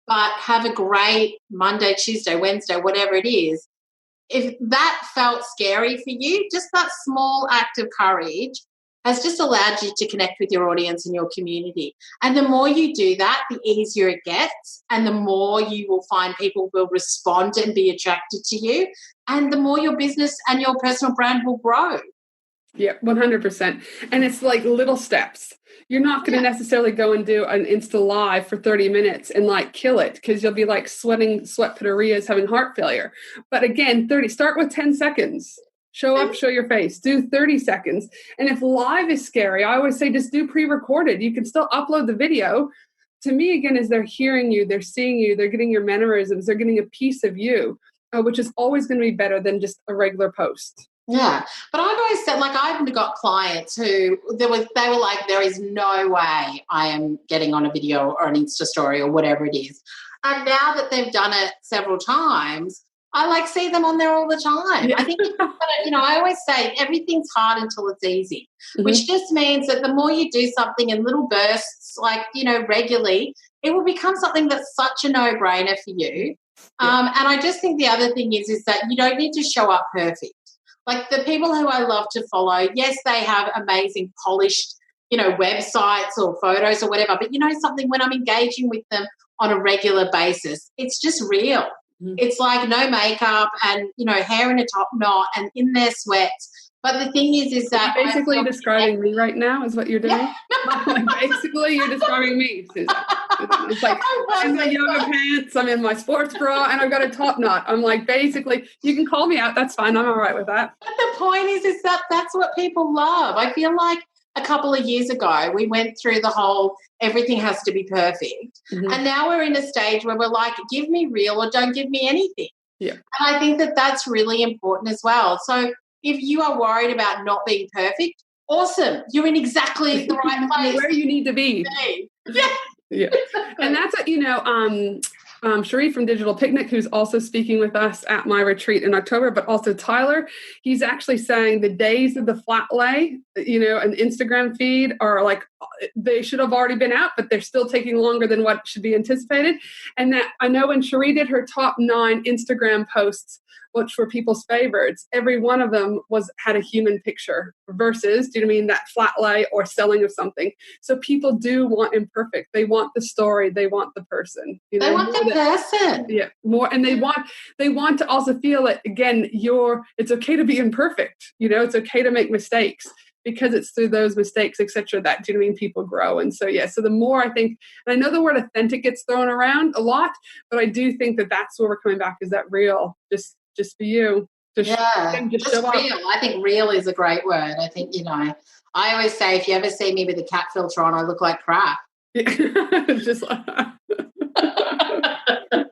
But have a great Monday, Tuesday, Wednesday, whatever it is. If that felt scary for you, just that small act of courage has just allowed you to connect with your audience and your community. And the more you do that, the easier it gets, and the more you will find people will respond and be attracted to you, and the more your business and your personal brand will grow. Yeah, 100%. And it's like little steps. You're not going to necessarily go and do an Insta Live for 30 minutes and like kill it, because you'll be like sweat pitarias, having heart failure. But again, start with 10 seconds. Show up, show your face, do 30 seconds. And if live is scary, I always say just do pre-recorded. You can still upload the video. To me, again, is they're hearing you, they're seeing you, they're getting your mannerisms, they're getting a piece of you, which is always going to be better than just a regular post. Yeah, but I've always said, like, I've got clients who they were like, there is no way I am getting on a video or an Insta story or whatever it is. And now that they've done it several times, I like see them on there all the time. Yeah. I think, I always say everything's hard until it's easy, which just means that the more you do something in little bursts, like, regularly, it will become something that's such a no-brainer for you. Yeah. And I just think the other thing is that you don't need to show up perfect. Like the people who I love to follow, yes, they have amazing polished, websites or photos or whatever. But something, when I'm engaging with them on a regular basis, it's just real. Mm-hmm. It's like no makeup and, hair in a top knot and in their sweats. But the thing is that you're basically describing me right now is what you're doing. Yeah. Basically, you're describing me, Susan. It's like I'm in my yoga pants, I'm in my sports bra, and I've got a top knot. I'm like, basically, you can call me out. That's fine. I'm all right with that. But the point is that that's what people love. I feel like a couple of years ago, we went through the whole everything has to be perfect. Mm-hmm. And now we're in a stage where we're like, give me real or don't give me anything. Yeah. And I think that that's really important as well. So if you are worried about not being perfect, awesome. You're in exactly the right place. Where you need to be. Yeah. Yeah. And that's what, Cherie from Digital Picnic, who's also speaking with us at my retreat in October, but also Tyler, he's actually saying the days of the flat lay, an Instagram feed are like, they should have already been out, but they're still taking longer than what should be anticipated. And that I know when Cherie did her top 9 Instagram posts, which were people's favorites, every one of them had a human picture versus, do you know what I mean, that flat lay or selling of something. So people do want imperfect. They want the story. They want the person. They want the person. Yeah, more. And they want to also feel it, again, it's okay to be imperfect. It's okay to make mistakes, because it's through those mistakes, et cetera, that, do you know what I mean, people grow. And so, so the more I think, and I know the word authentic gets thrown around a lot, but I do think that that's where we're coming back, is that real, just for you. Just real. I think real is a great word. I think, I always say, if you ever see me with a cat filter on, I look like crap. Yeah. Just like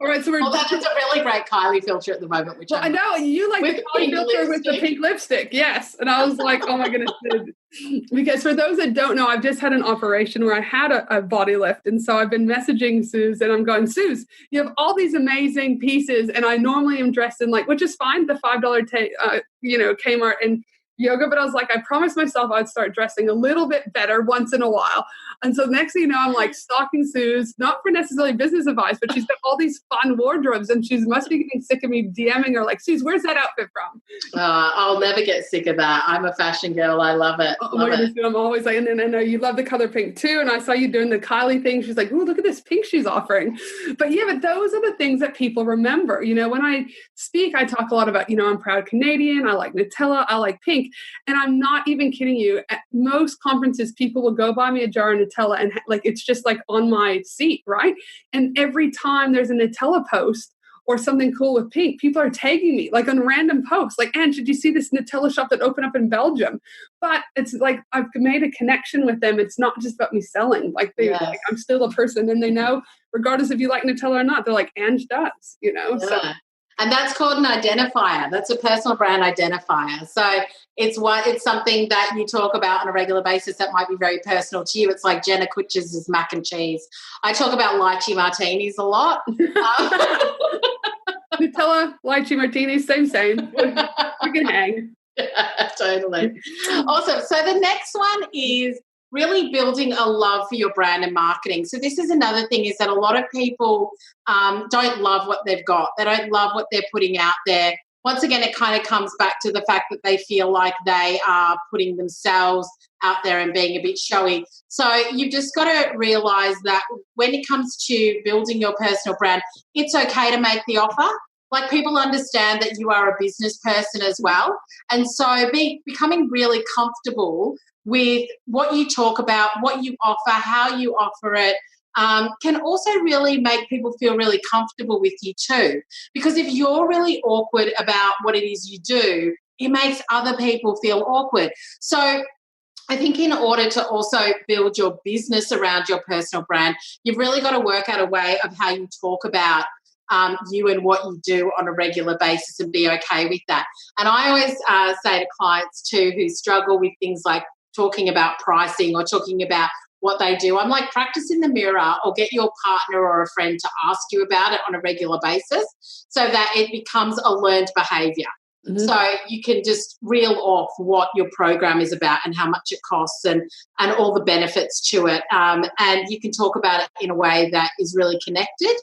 all right, so that's a really great Kylie filter at the moment. Which I know you like the Kylie filter with the pink lipstick, yes. And I was like, oh my goodness, because for those that don't know, I've just had an operation where I had a body lift, and so I've been messaging Suze, and I'm going, Suze, you have all these amazing pieces, and I normally am dressed in which is fine, the $5 Kmart and yoga, but I was like, I promised myself I'd start dressing a little bit better once in a while. And so next thing you know, I'm like stalking Suze, not for necessarily business advice, but she's got all these fun wardrobes, and she must be getting sick of me DMing her like, Suze, where's that outfit from? I'll never get sick of that. I'm a fashion girl. I love it. Oh my goodness, I'm always like, and then I know you love the color pink too. And I saw you doing the Kylie thing. She's like, oh, look at this pink she's offering. But those are the things that people remember. When I speak, I talk a lot about, I'm proud Canadian. I like Nutella. I like pink. And I'm not even kidding you. At most conferences, people will go buy me a jar of Nutella, and it's just like on my seat, right? And every time there's a Nutella post or something cool with pink, people are tagging me like on random posts. Like, Anne, did you see this Nutella shop that opened up in Belgium? But it's like I've made a connection with them. It's not just about me selling. I'm still a person, and they know, regardless if you like Nutella or not, they're like, Ange does, Yeah. So. And that's called an identifier. That's a personal brand identifier. So it's something that you talk about on a regular basis that might be very personal to you. It's like Jenna Kutcher's mac and cheese. I talk about lychee martinis a lot. Nutella, lychee martinis, same. We can hang. Yeah, totally. Awesome. So the next one is really building a love for your brand and marketing. So this is another thing, is that a lot of people don't love what they've got. They don't love what they're putting out there. once again, it kind of comes back to the fact that they feel like they are putting themselves out there and being a bit showy. So you've just got to realise that when it comes to building your personal brand, it's okay to make the offer. Like, people understand that you are a business person as well. And so becoming really comfortable with what you talk about, what you offer, how you offer it, can also really make people feel really comfortable with you too. Because if you're really awkward about what it is you do, it makes other people feel awkward. So I think in order to also build your business around your personal brand, you've really got to work out a way of how you talk about you and what you do on a regular basis and be okay with that. And I always say to clients too who struggle with things like talking about pricing or talking about what they do, I'm like, practice in the mirror or get your partner or a friend to ask you about it on a regular basis so that it becomes a learned behaviour. Mm-hmm. So you can just reel off what your program is about and how much it costs and all the benefits to it. And you can talk about it in a way that is really connected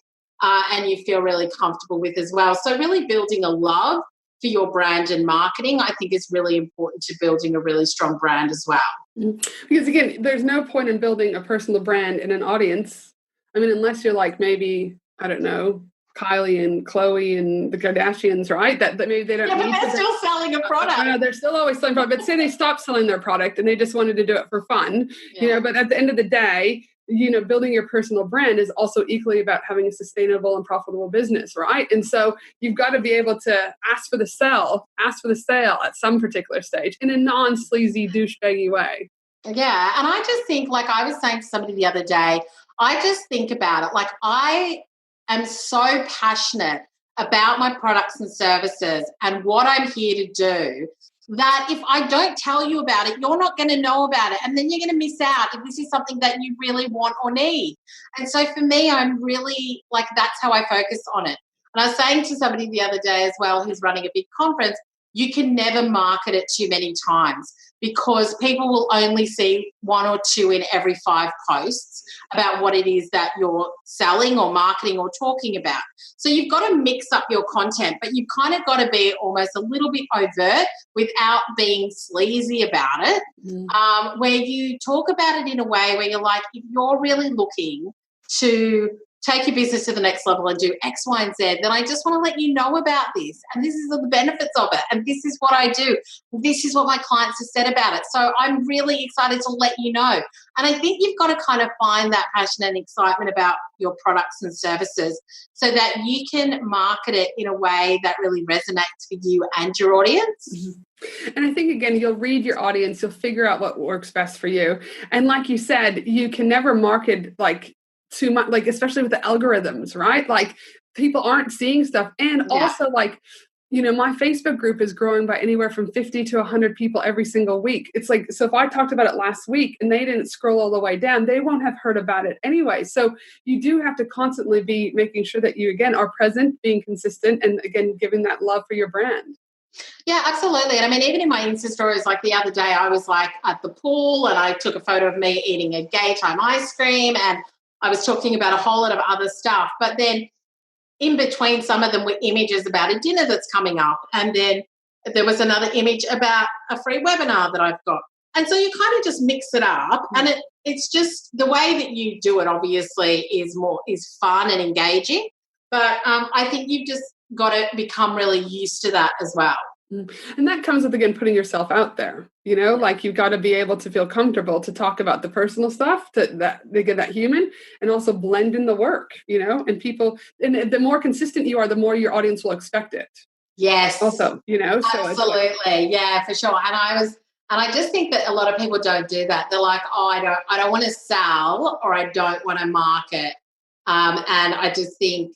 and you feel really comfortable with as well. So really building a love for your brand and marketing, I think, is really important to building a really strong brand as well. Because, again, there's no point in building a personal brand in an audience. I mean, unless you're like maybe, I don't know, Kylie and Khloe and the Kardashians, right? That maybe they don't. Yeah, but they're still selling a product. No, they're still always selling product. But say they stopped selling their product and they just wanted to do it for fun, But at the end of the day, building your personal brand is also equally about having a sustainable and profitable business, right? And so you've got to be able to ask for the sale at some particular stage in a non-sleazy, douchebaggy way. Yeah, and I just think, like I was saying to somebody the other day, I just think about it, like I am so passionate about my products and services and what I'm here to do that if I don't tell you about it, you're not going to know about it. And then you're going to miss out if this is something that you really want or need. And so for me, I'm really like, that's how I focus on it. And I was saying to somebody the other day as well, who's running a big conference, you can never market it too many times because people will only see 1 or 2 in every 5 posts about what it is that you're selling or marketing or talking about. So you've got to mix up your content, but you've kind of got to be almost a little bit overt without being sleazy about it, where you talk about it in a way where you're like, if you're really looking to take your business to the next level and do X, Y, and Z, then I just want to let you know about this. And this is the benefits of it. And this is what I do. This is what my clients have said about it. So I'm really excited to let you know. And I think you've got to kind of find that passion and excitement about your products and services so that you can market it in a way that really resonates with you and your audience. Mm-hmm. And I think, again, you'll read your audience, you'll figure out what works best for you. And like you said, you can never market like too much, like especially with the algorithms, right? Like people aren't seeing stuff. And also like, my Facebook group is growing by anywhere from 50 to 100 people every single week. It's like, so if I talked about it last week and they didn't scroll all the way down, they won't have heard about it anyway. So you do have to constantly be making sure that you, again, are present, being consistent, and again, giving that love for your brand. Yeah, absolutely. And I mean, even in my Insta stories, like the other day, I was like at the pool and I took a photo of me eating a gay time ice cream and I was talking about a whole lot of other stuff. But then in between, some of them were images about a dinner that's coming up. And then there was another image about a free webinar that I've got. And so you kind of just mix it up. And it's just the way that you do it, obviously, is fun and engaging. But I think you've just got to become really used to that as well. And that comes with, again, putting yourself out there, like you've got to be able to feel comfortable to talk about the personal stuff, they get that human, and also blend in the work, and people, and the more consistent you are, the more your audience will expect it. Yes. Also, absolutely. Yeah, for sure. And I just think that a lot of people don't do that. They're like, oh, I don't want to sell or I don't want to market. And I just think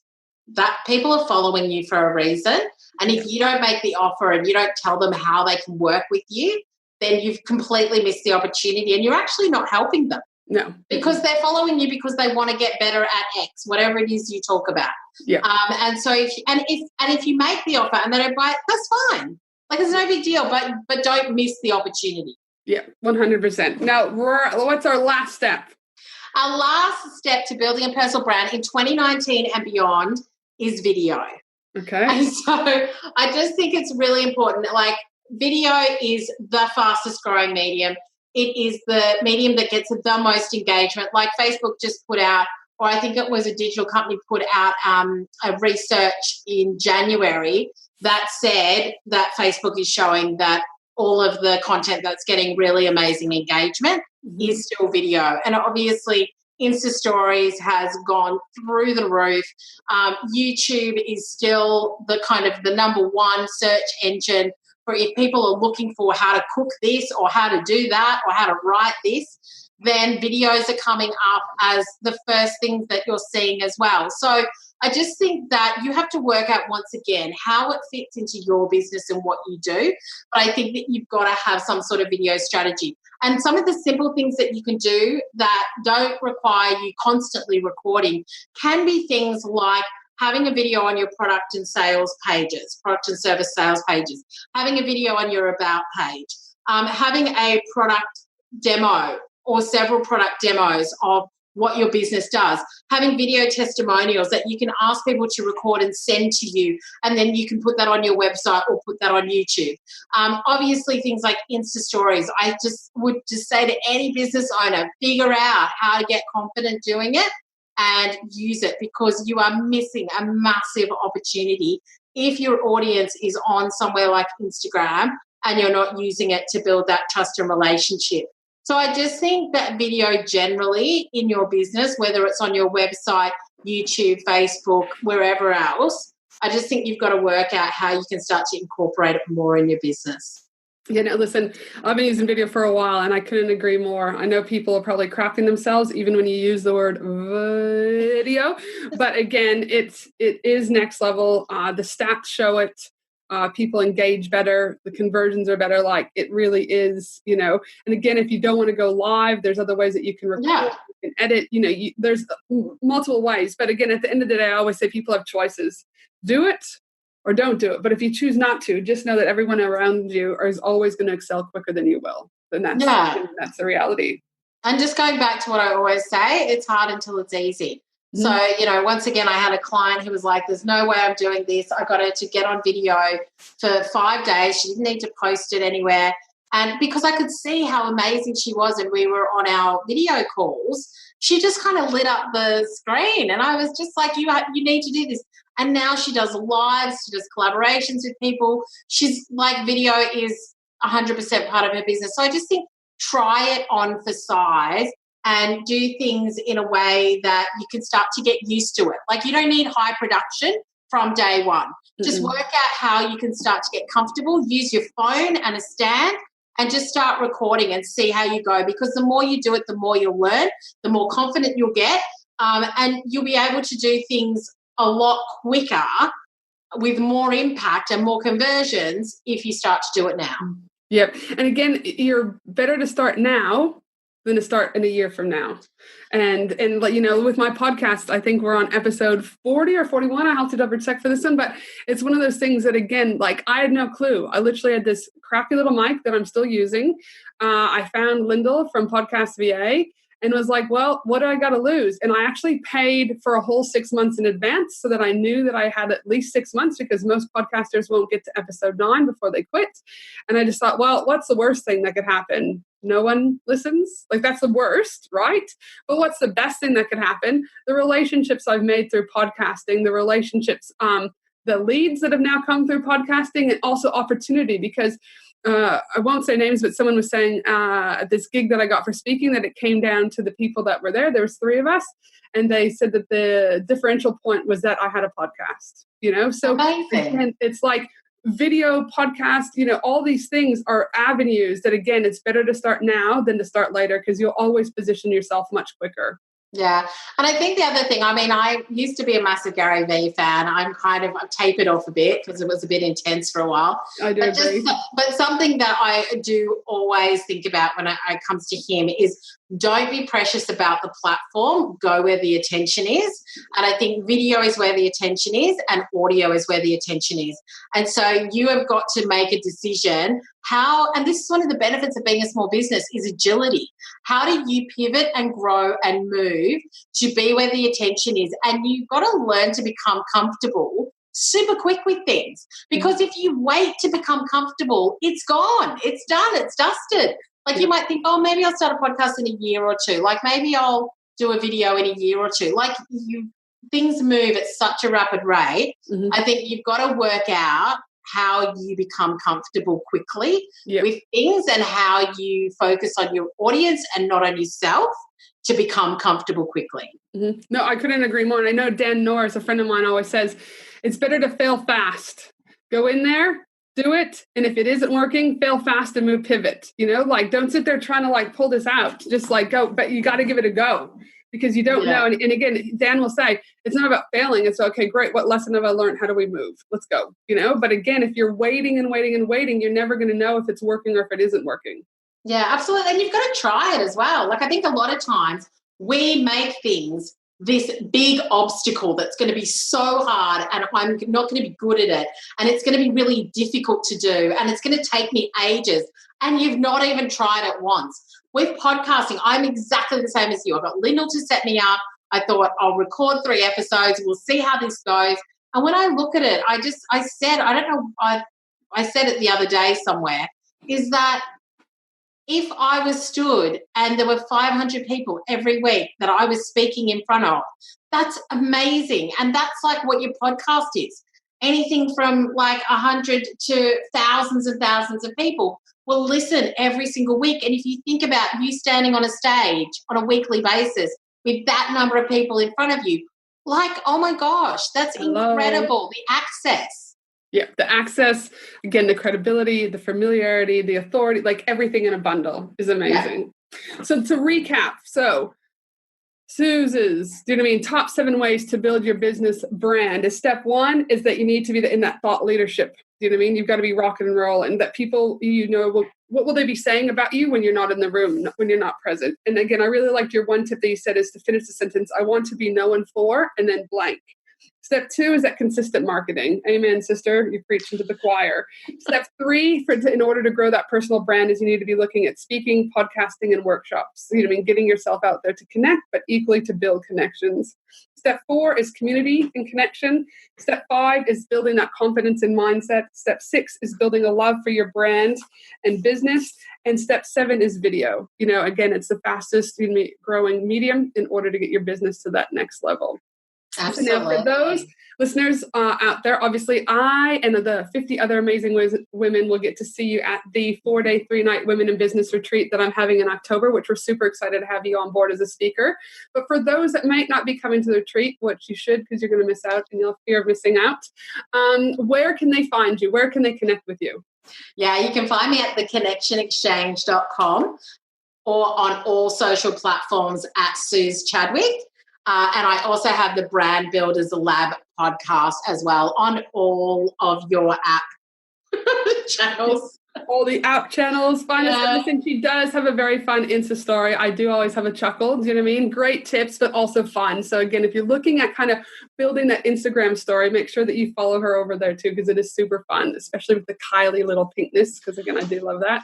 that people are following you for a reason. And if you don't make the offer and you don't tell them how they can work with you, then you've completely missed the opportunity and you're actually not helping them. No. Because they're following you because they want to get better at X, whatever it is you talk about. Yeah. And so if you make the offer and they don't buy it, that's fine. Like it's no big deal, but don't miss the opportunity. Yeah, 100%. Now, what's our last step? Our last step to building a personal brand in 2019 and beyond is video. Okay. And so I just think it's really important. Like, video is the fastest growing medium. It is the medium that gets the most engagement. Like Facebook just put out, or I think it was a digital company put out a research in January that said that Facebook is showing that all of the content that's getting really amazing engagement is still video. And obviously, Insta Stories has gone through the roof. YouTube is still the kind of the number one search engine for if people are looking for how to cook this or how to do that or how to write this, then videos are coming up as the first things that you're seeing as well. So I just think that you have to work out once again how it fits into your business and what you do. But I think that you've got to have some sort of video strategy. And some of the simple things that you can do that don't require you constantly recording can be things like having a video on your product and sales pages, product and service sales pages, having a video on your about page, having a product demo or several product demos of what your business does, having video testimonials that you can ask people to record and send to you, and then you can put that on your website or put that on YouTube. Obviously, things like Insta Stories, I just would just say to any business owner, figure out how to get confident doing it and use it, because you are missing a massive opportunity if your audience is on somewhere like Instagram and you're not using it to build that trust and relationship. So I just think that video generally in your business, whether it's on your website, YouTube, Facebook, wherever else, I just think you've got to work out how you can start to incorporate it more in your business. Yeah, no, listen, I've been using video for a while and I couldn't agree more. I know people are probably cracking themselves even when you use the word video, but again, it is next level. The stats show it. People engage better, the conversions are better. Like, it really is, and again, if you don't want to go live, there's other ways that you can record, you can edit, there's multiple ways. But again, at the end of the day, I always say people have choices. Do it or don't do it. But if you choose not to, just know that everyone around you is always going to excel quicker than you will. And that's the reality. And just going back to what I always say, it's hard until it's easy. So, once again, I had a client who was like, there's no way I'm doing this. I got her to get on video for 5 days. She didn't need to post it anywhere. And because I could see how amazing she was and we were on our video calls, she just kind of lit up the screen. And I was just like, you need to do this. And now she does lives, she does collaborations with people. She's like, video is 100% part of her business. So I just think try it on for size and do things in a way that you can start to get used to it. Like, you don't need high production from day one. Just work out how you can start to get comfortable. Use your phone and a stand and just start recording and see how you go, because the more you do it, the more you'll learn, the more confident you'll get, and you'll be able to do things a lot quicker with more impact and more conversions if you start to do it now. Yep. And again, you're better to start now than to start in a year from now. And with my podcast, I think we're on episode 40 or 41. I have to double check for this one, but it's one of those things that, again, like, I had no clue. I literally had this crappy little mic that I'm still using. I found Lyndall from Podcast VA and was like, well, what do I got to lose? And I actually paid for a whole 6 months in advance so that I knew that I had at least 6 months, because most podcasters won't get to episode 9 before they quit. And I just thought, well, what's the worst thing that could happen? No one listens. Like, that's the worst, right? But what's the best thing that could happen? The relationships I've made through podcasting, the relationships, the leads that have now come through podcasting, and also opportunity, because I won't say names, but someone was saying at this gig that I got for speaking that it came down to the people that were there. There was 3 of us, and they said that the differential point was that I had a podcast, So again, it's like video, podcast, all these things are avenues that, again, it's better to start now than to start later, because you'll always position yourself much quicker. Yeah. And I think the other thing, I used to be a massive Gary Vee fan. I've tapered off a bit because it was a bit intense for a while. I do agree. But something that I do always think about when it comes to him is, don't be precious about the platform. Go where the attention is. And I think video is where the attention is and audio is where the attention is. And so you have got to make a decision and this is one of the benefits of being a small business, is agility. How do you pivot and grow and move to be where the attention is? And you've got to learn to become comfortable super quick with things. Because if you wait to become comfortable, it's gone. It's done. It's dusted. Like you might think, oh, maybe I'll start a podcast in a year or two. Like maybe I'll do a video in a year or two. Like things move at such a rapid rate. I think you've got to work out how you become comfortable quickly with things and how you focus on your audience and not on yourself to become comfortable quickly. No, I couldn't agree more. And I know Dan Norris, a friend of mine, always says it's better to fail fast. Go in there, do it. And if it isn't working, fail fast and move pivot. Like don't sit there trying to like pull this out. Just like go, but you got to give it a go. Because you don't know. And again, Dan will say, it's not about failing. It's okay, great. What lesson have I learned? How do we move? Let's go. But again, if you're waiting and waiting and waiting, you're never going to know if it's working or if it isn't working. Yeah, absolutely. And you've got to try it as well. Like I think a lot of times we make things this big obstacle that's going to be so hard and I'm not going to be good at it and it's going to be really difficult to do and it's going to take me ages and you've not even tried it once. With podcasting, I'm exactly the same as you. I got Lyndall to set me up. I thought I'll record 3 episodes. We'll see how this goes. And when I look at it, I said it the other day somewhere, is that if I was stood and there were 500 people every week that I was speaking in front of, that's amazing. And that's like what your podcast is. Anything from like 100 to thousands and thousands of people will listen every single week. And if you think about you standing on a stage on a weekly basis with that number of people in front of you, like, oh my gosh, that's incredible. The access. Yeah, the access, again, the credibility, the familiarity, the authority, like everything in a bundle is amazing. Yeah. So to recap, Suze's, top 7 ways to build your business brand is step 1 is that you need to be in that thought leadership. You've got to be rocking and rolling, and that people, what will they be saying about you when you're not in the room, when you're not present? And again, I really liked your one tip that you said is to finish the sentence, I want to be known for, and then blank. Step 2 is that consistent marketing. Amen, sister. You preach into the choir. Step 3, in order to grow that personal brand, is you need to be looking at speaking, podcasting, and workshops. Getting yourself out there to connect, but equally to build connections. Step 4 is community and connection. Step 5 is building that confidence and mindset. Step 6 is building a love for your brand and business. And step 7 is video. Again, it's the fastest growing medium in order to get your business to that next level. Absolutely. Now, for those listeners out there, obviously, I and the 50 other amazing women will get to see you at the 4-day, 3-night Women in Business retreat that I'm having in October, which we're super excited to have you on board as a speaker. But for those that might not be coming to the retreat, which you should because you're going to miss out and you'll have fear of missing out, where can they find you? Where can they connect with you? Yeah, you can find me at theconnectionexchange.com or on all social platforms at Suzanne Chadwick. And I also have the Brand Builders Lab podcast as well on all of your app channels. All the app channels. Find us. Listen, she does have a very fun Insta story. I do always have a chuckle. Do you know what I mean? Great tips, but also fun. So again, if you're looking at kind of building that Instagram story, make sure that you follow her over there too, because it is super fun, especially with the Kylie little pinkness, because again, I do love that.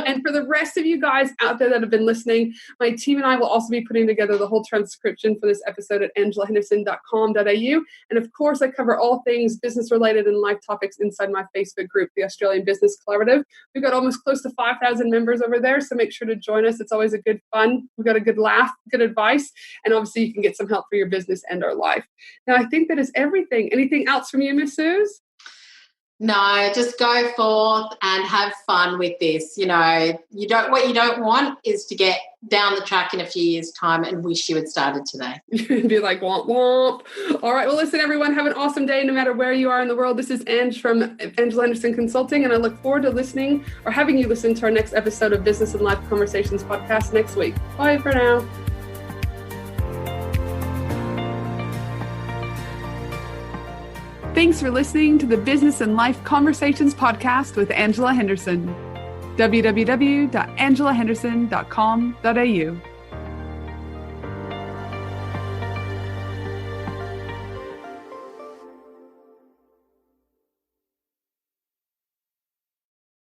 And for the rest of you guys out there that have been listening, my team and I will also be putting together the whole transcription for this episode at angelahenderson.com.au. And of course, I cover all things business related and life topics inside my Facebook group, the Australian Business Collaborative. We've got almost close to 5,000 members over there, so make sure to join us. It's always a good fun. We've got a good laugh, good advice, and obviously you can get some help for your business and our life. Now, I think that is everything. Anything else from you, Miss Suze? No, just go forth and have fun with this. What you don't want is to get down the track in a few years' time and wish you had started today. Be like, womp, womp. All right. Well, listen, everyone, have an awesome day no matter where you are in the world. This is Ange from Angela Henderson Consulting, and I look forward to listening or having you listen to our next episode of Business and Life Conversations podcast next week. Bye for now. Thanks for listening to the Business and Life Conversations podcast with Angela Henderson. www.angelahenderson.com.au